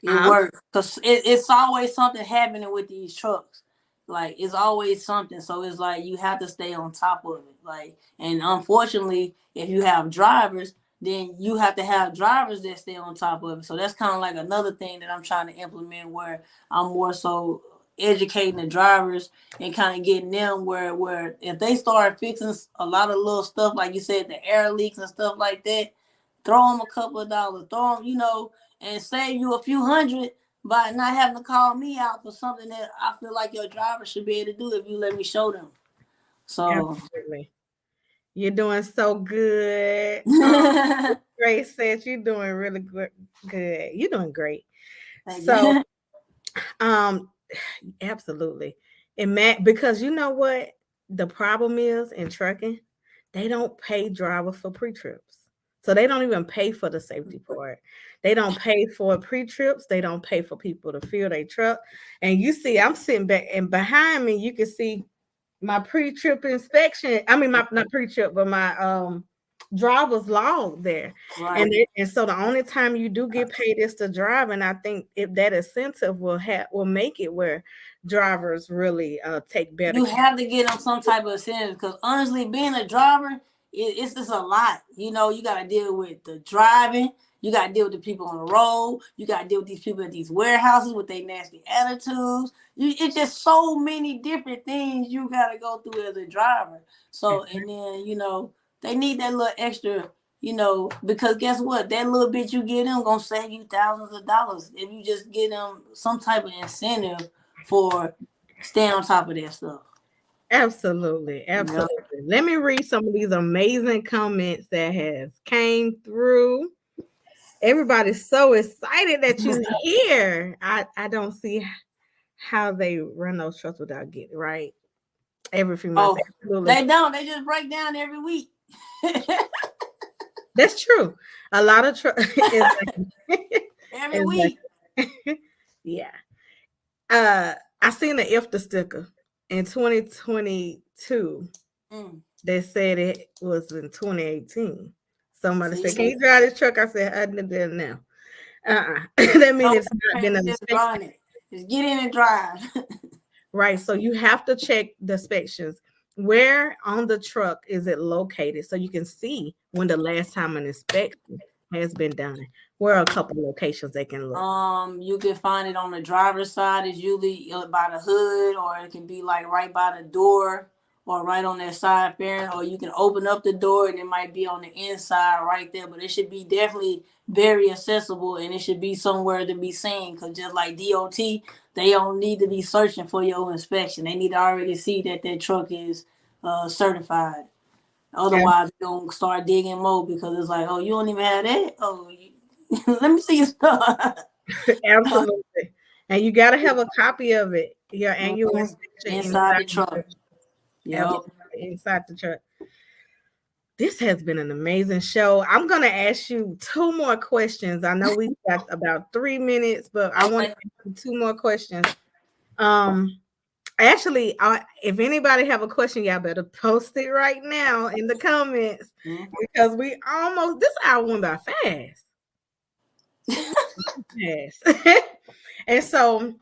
it works, because it's always something happening with these trucks. Like it's always something. So it's like you have to stay on top of it. Like, and unfortunately, if you have drivers, then you have to have drivers that stay on top of it. So that's kind of like another thing that I'm trying to implement, where I'm more so educating the drivers and kind of getting them where if they start fixing a lot of little stuff, like you said, the air leaks and stuff like that, throw them a couple of dollars, throw them, and save you a few hundred by not having to call me out for something that I feel like your driver should be able to do if you let me show them. So absolutely. You're doing so good. Great, said you're doing really good. You're doing great. So absolutely. And because you know what the problem is in trucking, they don't pay drivers for pre-trips. So they don't even pay for the safety part. They don't pay for pre-trips. They don't pay for people to fill their truck. And you see, I'm sitting back, and behind me, you can see my pre-trip inspection. I mean, not pre-trip, but my driver's log there. Right. And so the only time you do get paid is to drive. And I think if that incentive will make it where drivers really take better. You have to get them some type of incentive, because honestly, being a driver, it's just a lot. You got to deal with the driving. You got to deal with the people on the road. You got to deal with these people at these warehouses with their nasty attitudes. It's just so many different things you got to go through as a driver. So, and then, they need that little extra, because guess what? That little bit you get them going to save you thousands of dollars if you just get them some type of incentive for staying on top of that stuff. Absolutely. Yep. Let me read some of these amazing comments that has came through. Everybody's so excited that you're here. I don't see how they run those trucks without getting right every few months. They don't. They just break down every week. That's true. A lot of trucks every week. Yeah. I seen the IFTA sticker in 2022. They said it was in 2018. Somebody said, "Can you drive this truck?" I said, "I did that now." That means it's not been an inspection. Just get in and drive. Right. So you have to check the inspections. Where on the truck is it located, so you can see when the last time an inspection has been done? Where are a couple locations they can look? You can find it on the driver's side. It's usually by the hood, or it can be like right by the door, or right on that side fairing, or you can open up the door and it might be on the inside right there. But it should be definitely very accessible, and it should be somewhere to be seen, because just like DOT, they don't need to be searching for your inspection. They need to already see that truck is certified. Otherwise, they're going to start digging more, because it's like, oh, you don't even have that? Oh, let me see your stuff. Absolutely. And you got to have a copy of it, your annual inspection inside the truck. Yep. Inside the truck. This has been an amazing show. I'm going to ask you 2 more questions. I know we got about 3 minutes, but I want to ask you 2 more questions. Actually, if anybody have a question, y'all better post it right now in the comments because we almost this hour went by fast. Yes. And so,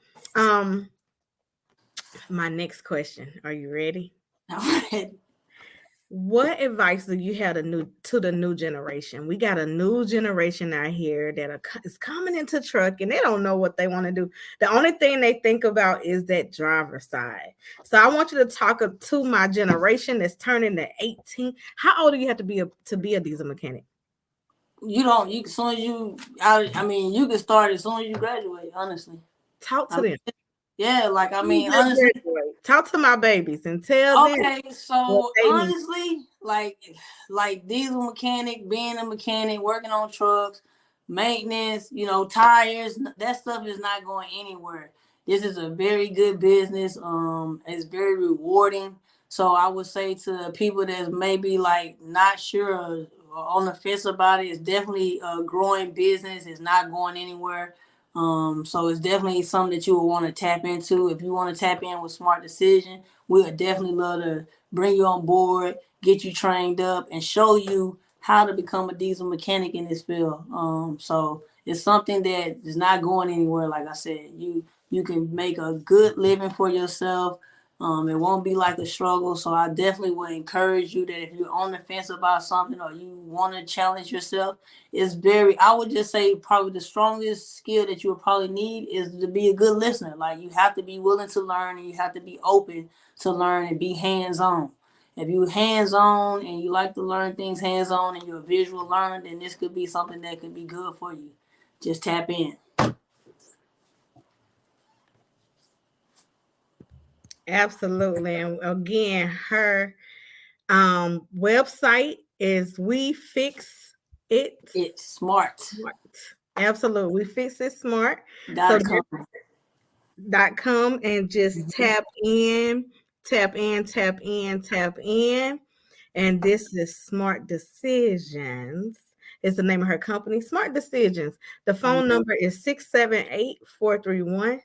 my next question. Are you ready? I'm ready. What advice do you have to the new generation? We got a new generation out here that is coming into truck and they don't know what they want to do. The only thing they think about is that driver side. So I want you to talk to my generation that's turning to 18. How old do you have to be a diesel mechanic? You as soon as you I mean you can start as soon as you graduate, honestly. Talk to them. Yeah, like I mean, honestly, talk to my babies and tell them. Okay, so honestly, like diesel mechanic, being a mechanic, working on trucks, maintenance, tires, that stuff is not going anywhere. This is a very good business. It's very rewarding. So I would say to people that's maybe like not sure or on the fence about it, it's definitely a growing business. It's not going anywhere. So it's definitely something that you will want to tap into. If you want to tap in with Smart Decision, we would definitely love to bring you on board, get you trained up, and show you how to become a diesel mechanic in this field. So it's something that is not going anywhere. Like I said, you can make a good living for yourself. It won't be like a struggle. So I definitely would encourage you that if you're on the fence about something or you want to challenge yourself, I would just say probably the strongest skill that you'll probably need is to be a good listener. Like you have to be willing to learn and you have to be open to learn and be hands-on. If you're hands-on and you like to learn things hands-on and you're a visual learner, then this could be something that could be good for you. Just tap in. Absolutely. And again, her website is We Fix It. It's smart. Absolutely. We Fix It Smart. .com and just tap in. And this is Smart Decisions. Is the name of her company, Smart Decisions. The phone number is 678-431-2625.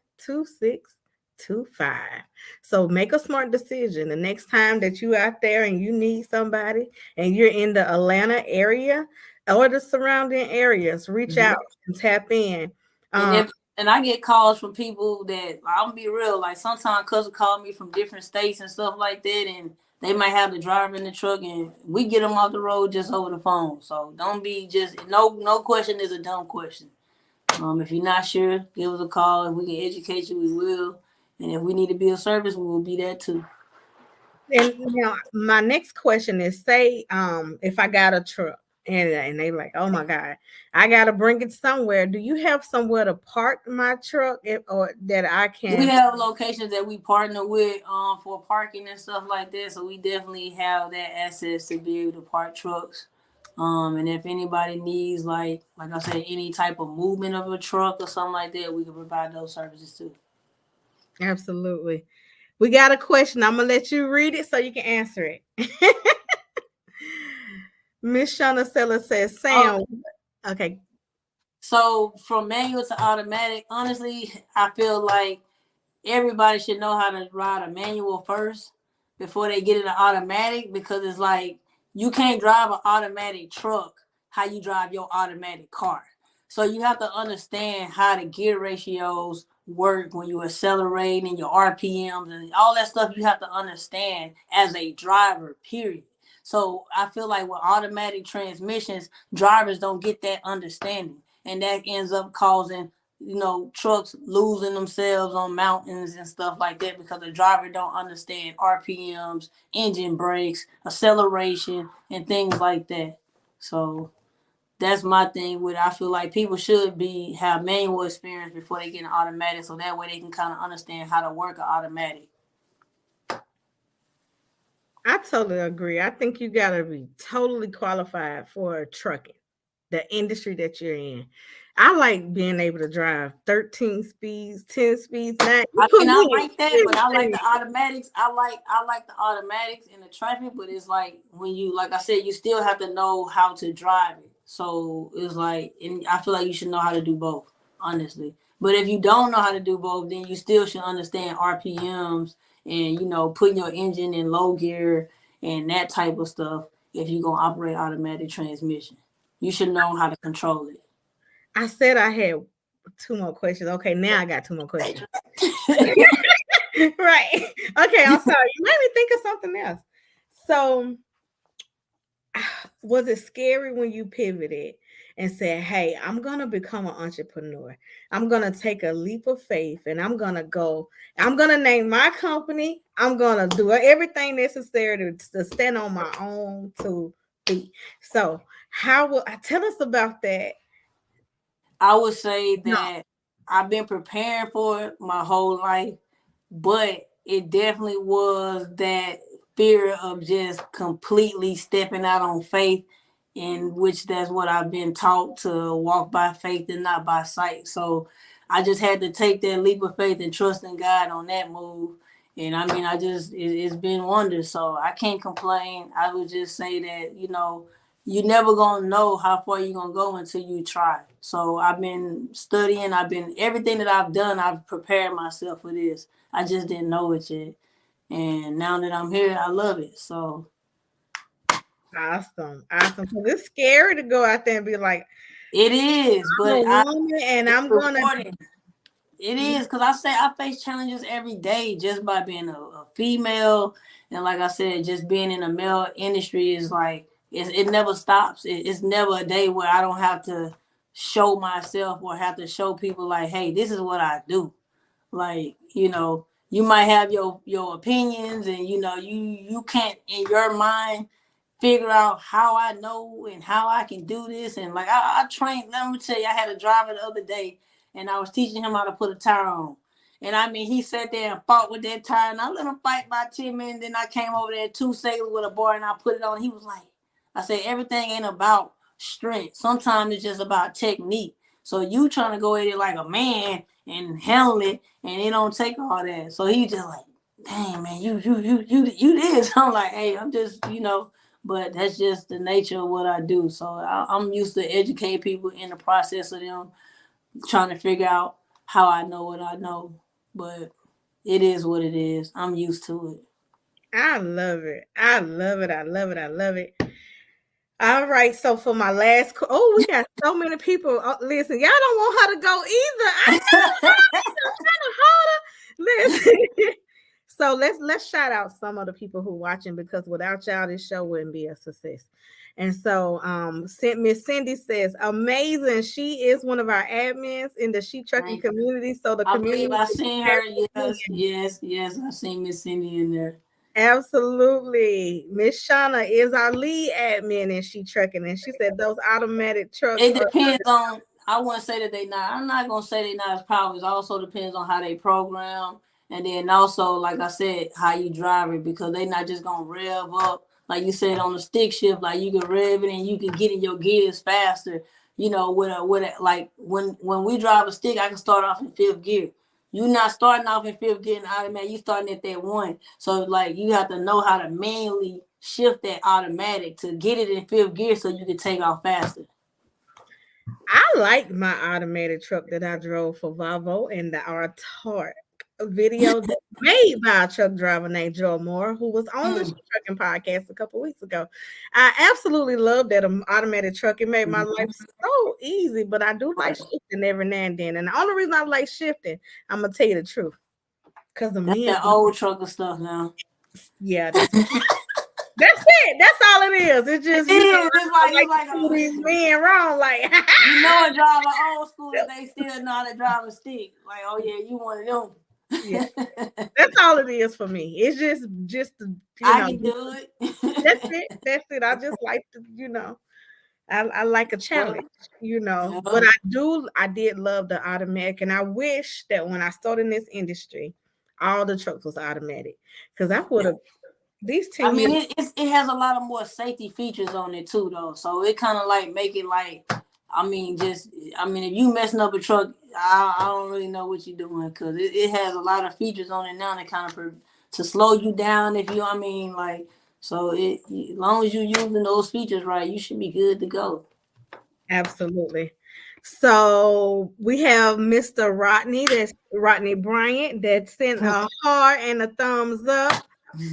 So make a smart decision. The next time that you out there and you need somebody and you're in the Atlanta area or the surrounding areas, reach out and tap in. And I get calls from people that I'm gonna be real. Like sometimes cousins call me from different states and stuff like that, and they might have the driver in the truck, and we get them off the road just over the phone. So don't be just no question is a dumb question. If you're not sure, give us a call. If we can educate you, we will. And if we need to be of service, we will be there too. And now my next question is: say, if I got a truck. And they like, oh my God, I gotta bring it somewhere. Do you have somewhere to park my truck or that I can? We have locations that we partner with for parking and stuff like that. So we definitely have that access to be able to park trucks. And if anybody needs like I said, any type of movement of a truck or something like that, we can provide those services too. Absolutely. We got a question. I'm gonna let you read it so you can answer it. Miss Shauna Seller says, Sam. Okay. So from manual to automatic, honestly, I feel like everybody should know how to ride a manual first before they get into automatic, because it's like you can't drive an automatic truck how you drive your automatic car. So you have to understand how the gear ratios work when you accelerate and your RPMs and all that stuff. You have to understand as a driver, period. So I feel like with automatic transmissions, drivers don't get that understanding, and that ends up causing trucks losing themselves on mountains and stuff like that because the driver don't understand RPMs, engine brakes, acceleration, and things like that. So that's my thing with it. I feel like people should have manual experience before they get an automatic, so that way they can kind of understand how to work an automatic. I totally agree. I think you got to be totally qualified for trucking, the industry that you're in. I like being able to drive 13 speeds, 10 speeds. I like that, but I like the automatics. I like the automatics in the traffic, but it's like when you, like I said, you still have to know how to drive it. So it's like, and I feel like you should know how to do both, honestly. But if you don't know how to do both, then you still should understand RPMs and, you know, putting your engine in low gear and that type of stuff if you're going to operate automatic transmission. You should know how to control it. I said I had 2 more questions. Okay, now I got 2 more questions. Right. Okay, I'm sorry. You made me think of something else. So, was it scary when you pivoted and said, hey, I'm going to become an entrepreneur? I'm going to take a leap of faith and I'm going to name my company. I'm going to do everything necessary to stand on my own 2 feet. So, tell us about that? I would say that I've been preparing for it my whole life, but it definitely was that fear of just completely stepping out on faith, in which that's what I've been taught, to walk by faith and not by sight. So I just had to take that leap of faith and trust in God on that move. And I mean, it's been wonders. So I can't complain. I would just say that, you know, you're never going to know how far you're going to go until you try. So I've been studying. Everything that I've done, I've prepared myself for this. I just didn't know it yet. And now that I'm here, I love it. So. Awesome. So it's scary to go out there and be like, it is, but I'm going to. It is, because I face challenges every day just by being a female. And like I said, just being in the male industry is like, it never stops. It's never a day where I don't have to show myself or have to show people like, hey, this is what I do. Like, you know, you might have your opinions, and, you know, you can't in your mind figure out how I know and how I can do this. And like, I trained, let me tell you, I had a driver the other day, and I was teaching him how to put a tire on. And I mean, he sat there and fought with that tire, and I let him fight by 10 minutes. Then I came over there 2 seconds with a bar, and I put it on. He was like, I said, everything ain't about strength. Sometimes it's just about technique. So you trying to go at it like a man and handle it, and it don't take all that. So he just like, dang, man, you this. I'm like, hey, I'm just, you know, but that's just the nature of what I do. So I'm used to educate people in the process of them trying to figure out how I know what I know. But it is what it is. I'm used to it. I love it. I love it. I love it. I love it. All right. So for my last, we got so many people. Listen, y'all don't want her to go either. I know. I'm trying to hold her. Listen. So let's shout out some of the people who are watching, because without y'all, this show wouldn't be a success. And so Miss Cindy says, amazing. She is one of our admins in the She Trucking community. So the community. I seen her. Yes. I seen Miss Cindy in there. Absolutely. Miss Shauna is our lead admin in She Trucking, and she said those automatic trucks. It depends on, I wouldn't say that they not. I'm not gonna say they not as powerful. It also depends on how they program, and then also, like I said, how you drive it, because they not just gonna rev up like you said on the stick shift. Like you can rev it and you can get in your gears faster. You know, with a like when we drive a stick, I can start off in 5th gear. You're not starting off in 5th gear and automatic. You starting at that 1. So like you have to know how to manually shift that automatic to get it in 5th gear so you can take off faster. I like my automatic truck that I drove for Volvo, and our Torque video made by a truck driver named Joe Moore, who was on the She Trucking podcast a couple weeks ago. I absolutely love that automatic truck. It made my life so easy, but I do like shifting every now and then. And the only reason I like shifting, I'm gonna tell you the truth, because the men, that old trucker stuff now. Yeah, that's it. That's all it is. It's just it's like these men wrong. Like you know, a driver old school, they still know how to drive a stick. Like, oh yeah, you one of them. Yeah, that's all it is for me. It's just I can do it. That's it. I just like to, you know, I like a challenge, you know. But I did love the automatic, and I wish that when I started in this industry, all the trucks was automatic, because I would have. These 10 I mean, years, it has a lot of more safety features on it too, though. So it kind of like make it like, if you messing up a truck, I don't really know what you're doing, because it has a lot of features on it now that kind of to slow you down, if you, so as long as you're using those features right, you should be good to go. Absolutely. So we have Mr. Rodney, that's Rodney Bryant, that sent a heart and a thumbs up.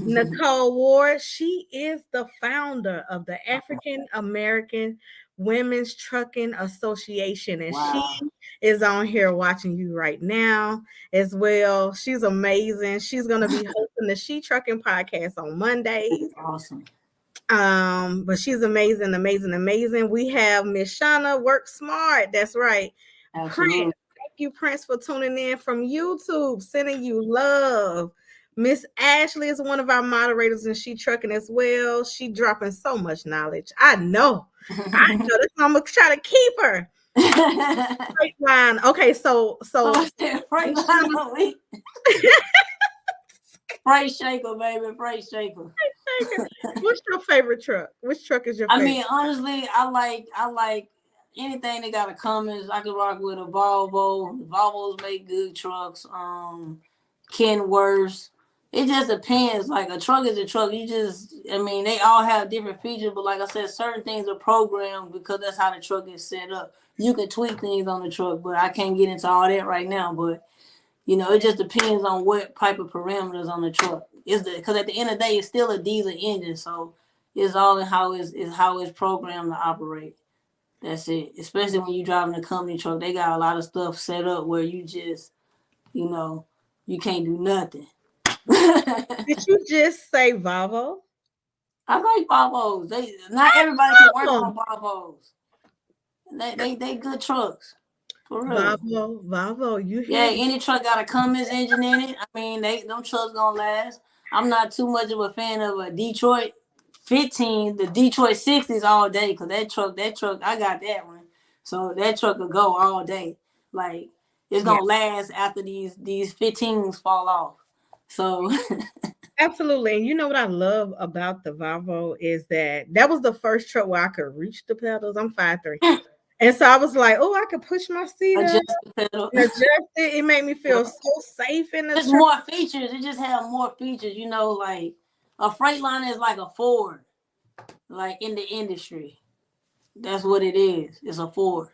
Nicole Ward, she is the founder of the African American Women's Trucking Association, and she is on here watching you right now as well. She's amazing. She's going to be hosting the She Trucking podcast on Mondays. Awesome. But she's amazing. We have Miss Shauna Work Smart. That's right. Absolutely. Prince, thank you, Prince, for tuning in from YouTube, sending you love. Miss Ashley is one of our moderators, and she trucking as well. She dropping so much knowledge. I know. That's why I'm gonna try to keep her. Freight line. Okay, so Freight line. Freight shaker, baby. Freight shaker. What's your favorite truck? Which truck is your favorite? I mean, honestly, I like anything that got a Cummins. I could rock with a Volvo. Volvos make good trucks. Kenworths. It just depends. Like a truck is a truck. I mean, they all have different features, but like I said, certain things are programmed because that's how the truck is set up. You can tweak things on the truck, but I can't get into all that right now. But you know, it just depends on what type of parameters on the truck. Because at the end of the day, it's still a diesel engine, so it's all in how it's programmed to operate. That's it. Especially when you're driving a company truck, they got a lot of stuff set up where you just, you know, you can't do nothing. Did you just say Volvo? I like Volvos. Not everybody can work on Volvos. They good trucks. For real. Volvo, you hear any truck got a Cummins engine in it. I mean, them trucks gonna last. I'm not too much of a fan of a Detroit 15, the Detroit 60s all day, because that truck, I got that one. So that truck will go all day. Like, it's gonna last after these 15s fall off. So absolutely. And you know what I love about the Volvo is that was the first truck where I could reach the pedals. I'm 5'3". And so I was like, oh, I could push my seat up, adjust it. It made me feel so safe in the truck. More features. It just have more features. You know, like a Freightliner is like a Ford, like in the industry. That's what it is. It's a Ford.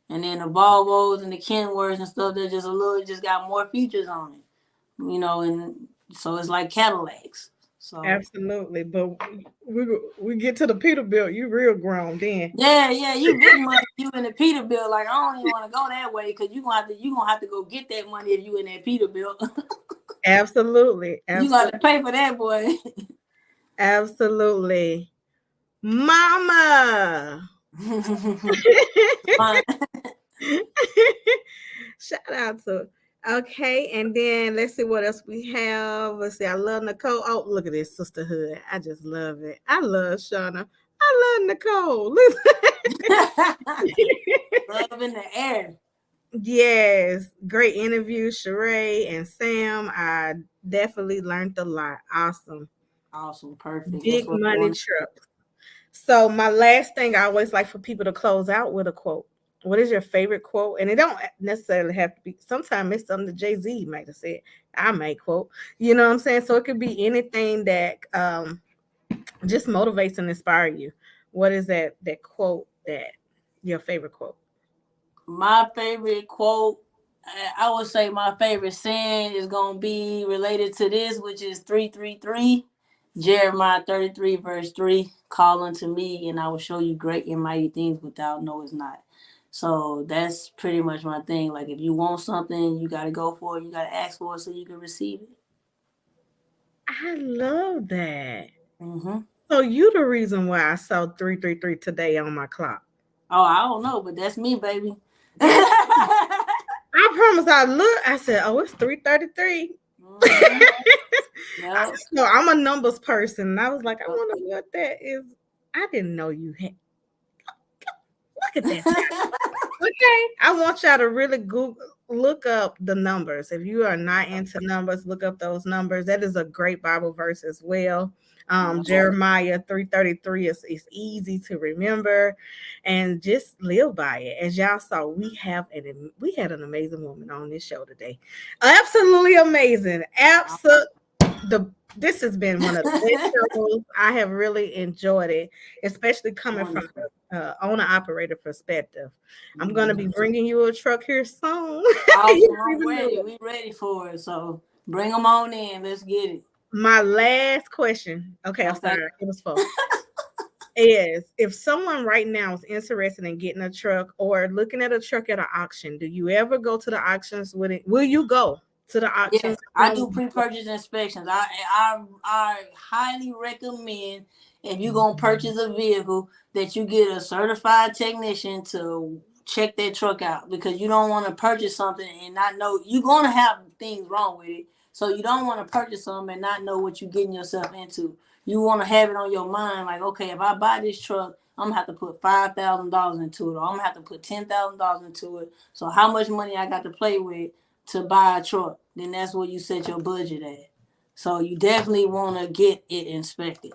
And then the Volvos and the Kenworths and stuff, they're just got more features on it. You know, and so it's like Cadillacs. So absolutely, but we get to the Peterbilt, you real grown then. Yeah, you big money. You in the Peterbilt, like I don't even want to go that way because you gonna have to go get that money if you in that Peterbilt. Absolutely. You got to pay for that, boy. Absolutely, Mama. Shout out to. Okay, and then let's see what else we have. Let's see. I love Nicole. Oh, look at this sisterhood. I just love it. I love Shauna. I love Nicole. Love in the air. Yes, great interview, Sharae and Sam. I definitely learned a lot. Awesome, perfect. Big money truck. So my last thing, I always like for people to close out with a quote. What is your favorite quote? And it don't necessarily have to be. Sometimes it's something that Jay-Z might have said. I may quote. You know what I'm saying? So it could be anything that just motivates and inspires you. What is that quote that your favorite quote? My favorite quote, I would say my favorite saying is going to be related to this, which is 333, Jeremiah 33, verse 3. Call unto me, and I will show you great and mighty things without know it's not. So that's pretty much my thing. Like if you want something, you got to go for it. You got to ask for it so you can receive it. I love that. Mm-hmm. So you the reason why I saw 333 today on my clock. Oh, I don't know, but that's me, baby. I promise I said, oh, it's 333. Mm-hmm. Yep. So I'm a numbers person. And I was like, I wonder what that is. I didn't know you had. Look at that. Okay. I want y'all to really look up the numbers. If you are not into numbers, look up those numbers. That is a great Bible verse as well. Jeremiah 3:33 is easy to remember and just live by it. As y'all saw, we had an amazing woman on this show today. Absolutely amazing. This has been one of the best shows. I have really enjoyed it, especially coming from the owner-operator perspective. I'm going to be bringing you a truck here soon. Awesome. I'm ready. We ready for it. So bring them on in. Let's get it. My last question. Okay, I'm sorry. It was full. Is if someone right now is interested in getting a truck or looking at a truck at an auction, do you ever go to the auctions with it? Will you go to the auctions? Yes, I do pre-purchase inspections. I highly recommend if you're gonna purchase a vehicle that you get a certified technician to check that truck out, because you don't want to purchase something and not know you're gonna have things wrong with it. So you don't want to purchase something and not know what you're getting yourself into. You want to have it on your mind, like, okay, if I buy this truck, I'm gonna have to put $5,000 into it, or I'm gonna have to put $10,000 into it. So how much money I got to play with to buy a truck? Then that's where you set your budget at. So you definitely want to get it inspected.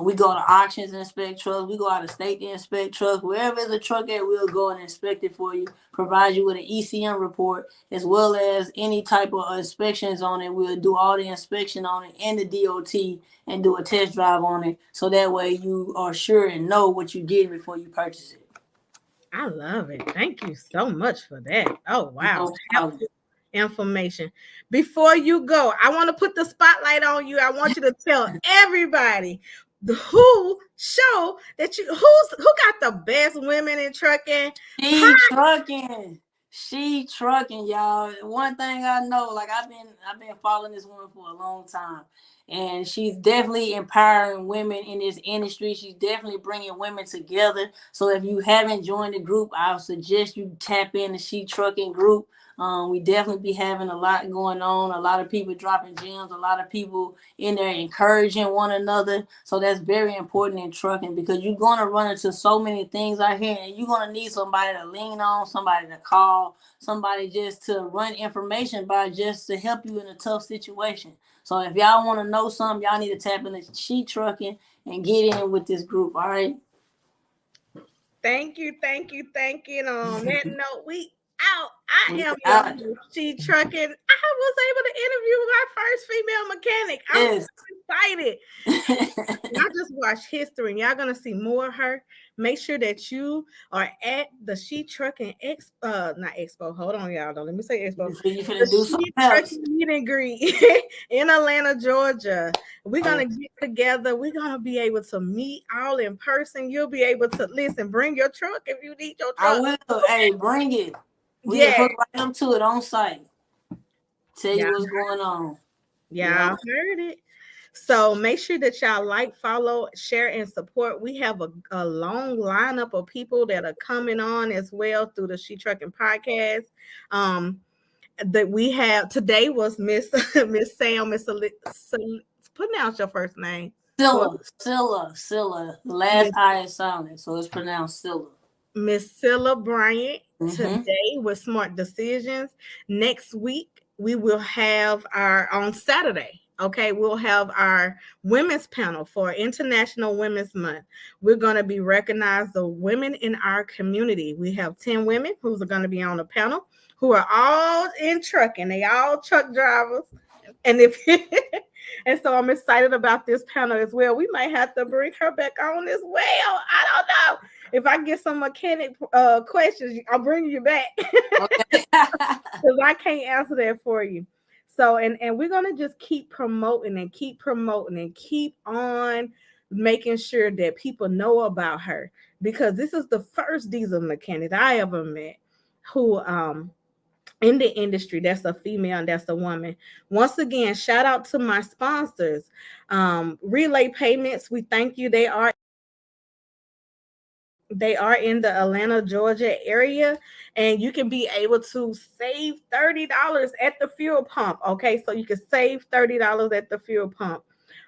We go to auctions and inspect trucks. We go out of state to inspect trucks. Wherever there's a truck at, we'll go and inspect it for you, provide you with an ECM report, as well as any type of inspections on it. We'll do all the inspection on it and the DOT and do a test drive on it. So that way you are sure and know what you get before you purchase it. I love it. Thank you so much for that. Oh, wow. Information. Before you go, I want to put the spotlight on you. I want you to tell everybody who show that who got the best women in trucking. She trucking, y'all. One thing I know, like I've been following this woman for a long time, and she's definitely empowering women in this industry. She's definitely bringing women together. So if you haven't joined the group, I would suggest you tap in the She Trucking group. We definitely be having a lot going on, a lot of people dropping gems, a lot of people in there encouraging one another. So that's very important in trucking, because you're going to run into so many things out here, and you're going to need somebody to lean on, somebody to call, somebody just to run information by, just to help you in a tough situation. So if y'all want to know something, y'all need to tap into She Trucking and get in with this group. All right. Thank you. And on that note, we out. I am She Trucking. I was able to interview my first female mechanic. I'm so excited. Y'all just watch history, and y'all gonna see more of her. Make sure that you are at the She Trucking not Expo. Hold on, y'all. Don't let me say Expo. You finna do something else. Meet and greet in Atlanta, Georgia. We're gonna get together. We're gonna be able to meet all in person. You'll be able to listen. Bring your truck if you need your truck. I will. Hey, bring it. We can put right up to it on site. Tell you what's going on. Yeah, I heard it. So make sure that y'all like, follow, share, and support. We have a long lineup of people that are coming on as well through the She Trucking podcast. That we have today was Miss Sam, pronounce your first name. Sillia. The last I is silent, so it's pronounced Sillia. Miss Sillia Bryant today with Smart Decisions. Next week we will have on Saturday. Okay, we'll have our women's panel for International Women's Month. We're going to be recognizing the women in our community. We have 10 women who are going to be on the panel, who are all in trucking. They all truck drivers. And and so I'm excited about this panel as well. We might have to bring her back on as well. I don't know. If I get some mechanic questions, I'll bring you back. Because I can't answer that for you. So, and we're going to just keep promoting and keep on making sure that people know about her, because this is the first diesel mechanic I ever met who in the industry that's a female and that's a woman. Once again, shout out to my sponsors. Relay Payments, we thank you. They are in the Atlanta, Georgia area, and you can be able to save $30 at the fuel pump. Okay, so you can save $30 at the fuel pump.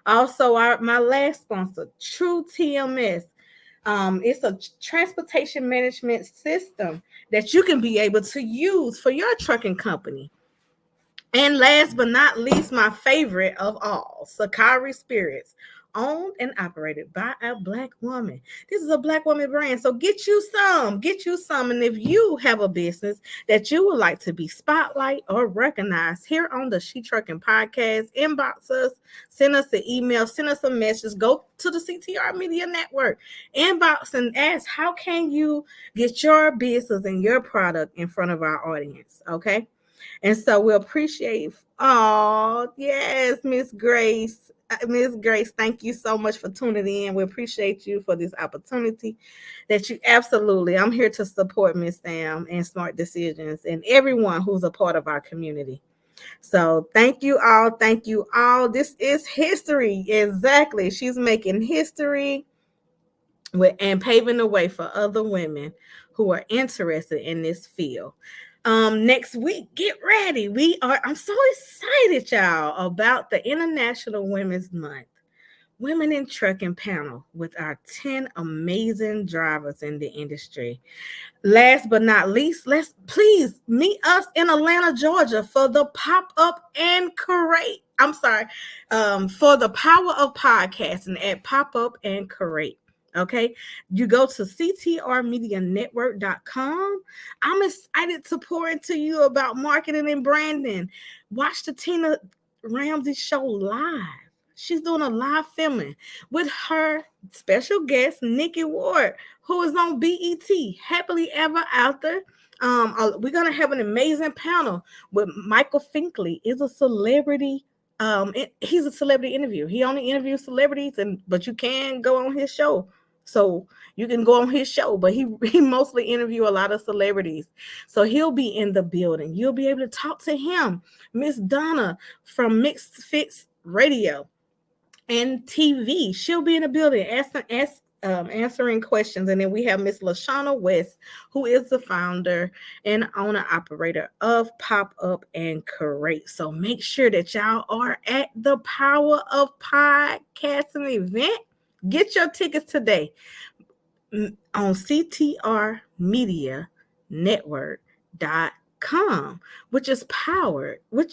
Also, my last sponsor, True TMS. It's a transportation management system that you can be able to use for your trucking company. And last but not least, my favorite of all, Sakari Spirits. owned and operated by a Black woman. This is a Black woman brand. So get you some. And if you have a business that you would like to be spotlight or recognized here on the She Trucking Podcast, inbox us, send us an email, send us a message, go to the CTR Media Network, inbox and ask, how can you get your business and your product in front of our audience? Okay. And so we appreciate, oh, yes, Miss Grace. Miss Grace, thank you so much for tuning in. We appreciate you for this opportunity that you absolutely, I'm here to support Miss Sam and Smart Decisions and everyone who's a part of our community. So thank you all. Thank you all. This is history. Exactly. She's making history and paving the way for other women who are interested in this field. Next week, get ready. I'm so excited, y'all, about the International Women's Month Women in Trucking panel with our 10 amazing drivers in the industry. Last but not least, let's please meet us in Atlanta, Georgia for the pop-up and create. For the power of podcasting at Pop-Up and Create. Okay, you go to ctrmedianetwork.com. I'm excited to pour into you about marketing and branding. Watch the Tina Ramsey show live. She's doing a live filming with her special guest, Nikki Ward, who is on BET, Happily Ever After. We're going to have an amazing panel with Michael Finkley. Is a celebrity. He's a celebrity interview. He only interviews celebrities, but you can go on his show. So you can go on his show, but he mostly interview a lot of celebrities. So he'll be in the building. You'll be able to talk to him. Miss Donna from Mixed Fix Radio and TV. She'll be in the building answering questions. And then we have Miss LaShawna West, who is the founder and owner-operator of Pop-Up and Create. So make sure that y'all are at the Power of Podcasting event. Get your tickets today on ctrmedianetwork.com, which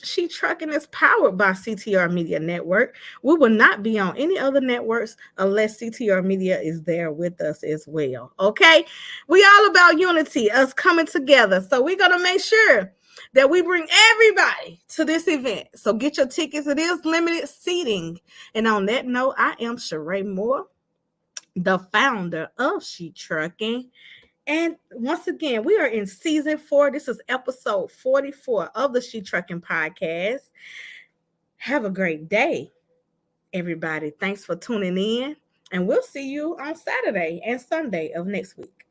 She Trucking is powered by CTR Media Network. We will not be on any other networks unless CTR Media is there with us as well. Okay, we all about unity, us coming together. So we're gonna make sure that we bring everybody to this event. So get your tickets. It is limited seating. And on that note, I am Sharae Moore, the founder of She Trucking. And once again, we are in season 4. This is episode 44 of the She Trucking Podcast. Have a great day, everybody. Thanks for tuning in. And we'll see you on Saturday and Sunday of next week.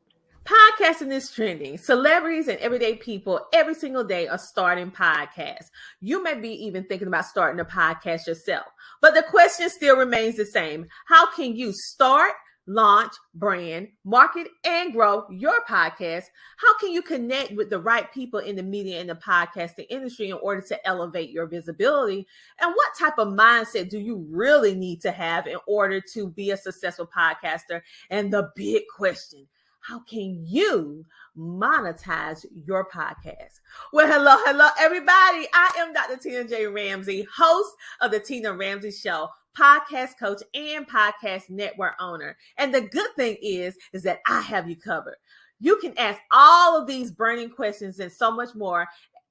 Podcasting is trending. Celebrities and everyday people every single day are starting podcasts. You may be even thinking about starting a podcast yourself. But the question still remains the same. How can you start, launch, brand, market, and grow your podcast? How can you connect with the right people in the media and the podcasting industry in order to elevate your visibility? And what type of mindset do you really need to have in order to be a successful podcaster? And the big question, how can you monetize your podcast? Well, hello, everybody. I am Dr. Tina J. Ramsey, host of the Tina Ramsey Show, podcast coach and podcast network owner. And the good thing is that I have you covered. You can ask all of these burning questions and so much more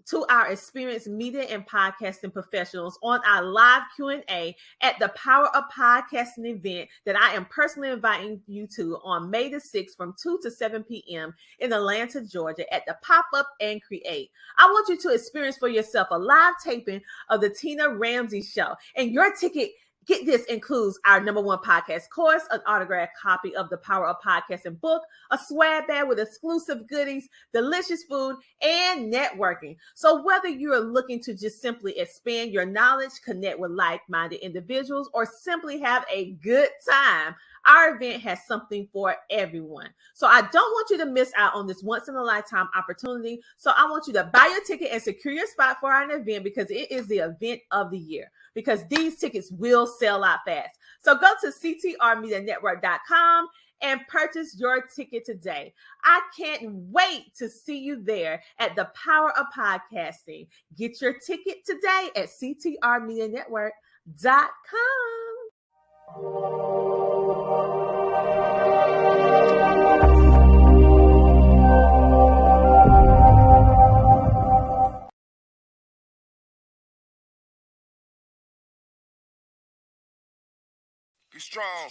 to our experienced media and podcasting professionals on our live Q&A at the Power of Podcasting event that I am personally inviting you to on May the 6th from 2 to 7 p.m. in Atlanta, Georgia at the Pop-Up and Create. I want you to experience for yourself a live taping of the Tina Ramsey Show, and your ticket, get this, includes our #1 podcast course, an autographed copy of the Power of Podcasting book, a swag bag with exclusive goodies, delicious food, and networking. So whether you're looking to just simply expand your knowledge, connect with like-minded individuals, or simply have a good time, our event has something for everyone. So I don't want you to miss out on this once-in-a-lifetime opportunity. So I want you to buy your ticket and secure your spot for our event, because it is the event of the year, because these tickets will sell out fast. So go to ctrmedianetwork.com and purchase your ticket today. I can't wait to see you there at the Power of Podcasting. Get your ticket today at ctrmedianetwork.com. Be strong.